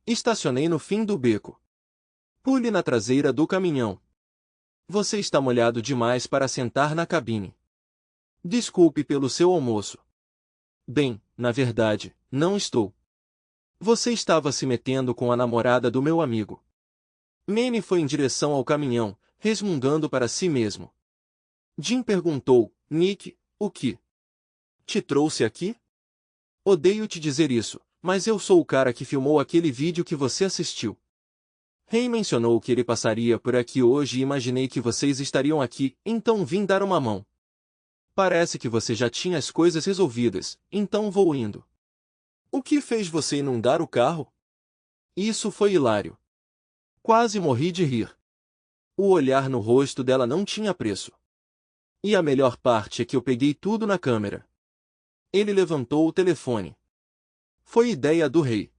Estacionei no fim do beco. Pule na traseira do caminhão. Você está molhado demais para sentar na cabine. Desculpe pelo seu almoço. Bem, na verdade, não estou. Você estava se metendo com a namorada do meu amigo. Manny foi em direção ao caminhão, resmungando para si mesmo. Jim perguntou, Nick, o que te trouxe aqui? Odeio te dizer isso, mas eu sou o cara que filmou aquele vídeo que você assistiu. Ray mencionou que ele passaria por aqui hoje e imaginei que vocês estariam aqui, então vim dar uma mão. Parece que você já tinha as coisas resolvidas, então vou indo. O que fez você inundar o carro? Isso foi hilário. Quase morri de rir. O olhar no rosto dela não tinha preço. E a melhor parte é que eu peguei tudo na câmera. Ele levantou o telefone. Foi ideia do rei.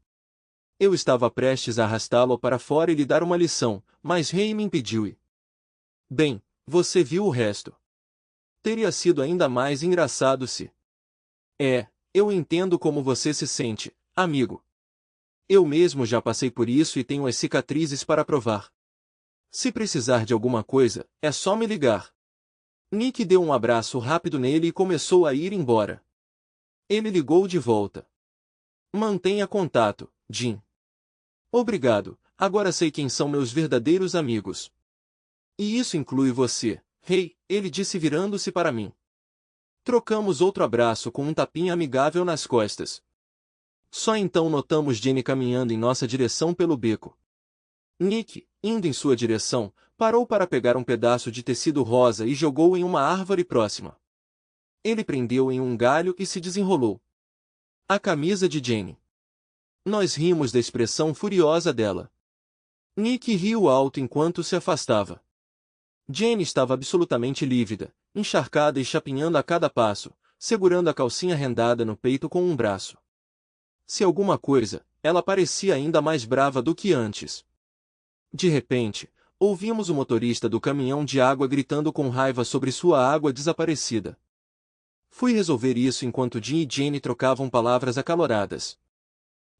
Eu estava prestes a arrastá-lo para fora e lhe dar uma lição, mas Rei me impediu e... Bem, você viu o resto. Teria sido ainda mais engraçado se... Eu entendo como você se sente, amigo. Eu mesmo já passei por isso e tenho as cicatrizes para provar. Se precisar de alguma coisa, é só me ligar. Nick deu um abraço rápido nele e começou a ir embora. Ele ligou de volta. Mantenha contato, Jim. Obrigado, agora sei quem são meus verdadeiros amigos. E isso inclui você, Rei, ele disse virando-se para mim. Trocamos outro abraço com um tapinha amigável nas costas. Só então notamos Jenny caminhando em nossa direção pelo beco. Nick, indo em sua direção, parou para pegar um pedaço de tecido rosa e jogou-o em uma árvore próxima. Ele prendeu em um galho e se desenrolou. A camisa de Jenny. Nós rimos da expressão furiosa dela. Nick riu alto enquanto se afastava. Jenny estava absolutamente lívida, encharcada e chapinhando a cada passo, segurando a calcinha rendada no peito com um braço. Se alguma coisa, ela parecia ainda mais brava do que antes. De repente, ouvimos o motorista do caminhão de água gritando com raiva sobre sua água desaparecida. Fui resolver isso enquanto Jim e Jenny trocavam palavras acaloradas.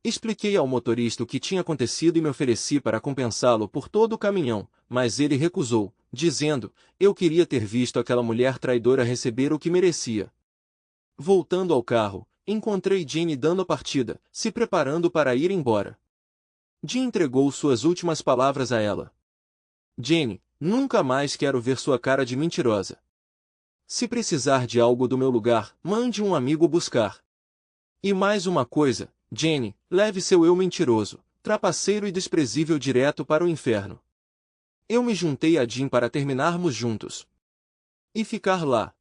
Expliquei ao motorista o que tinha acontecido e me ofereci para compensá-lo por todo o caminhão, mas ele recusou, dizendo, eu queria ter visto aquela mulher traidora receber o que merecia. Voltando ao carro, encontrei Jenny dando a partida, se preparando para ir embora. Jim entregou suas últimas palavras a ela. Jenny, nunca mais quero ver sua cara de mentirosa. Se precisar de algo do meu lugar, mande um amigo buscar. E mais uma coisa, Jenny, leve seu eu mentiroso, trapaceiro e desprezível direto para o inferno. Eu me juntei a Jim para terminarmos juntos. E ficar lá.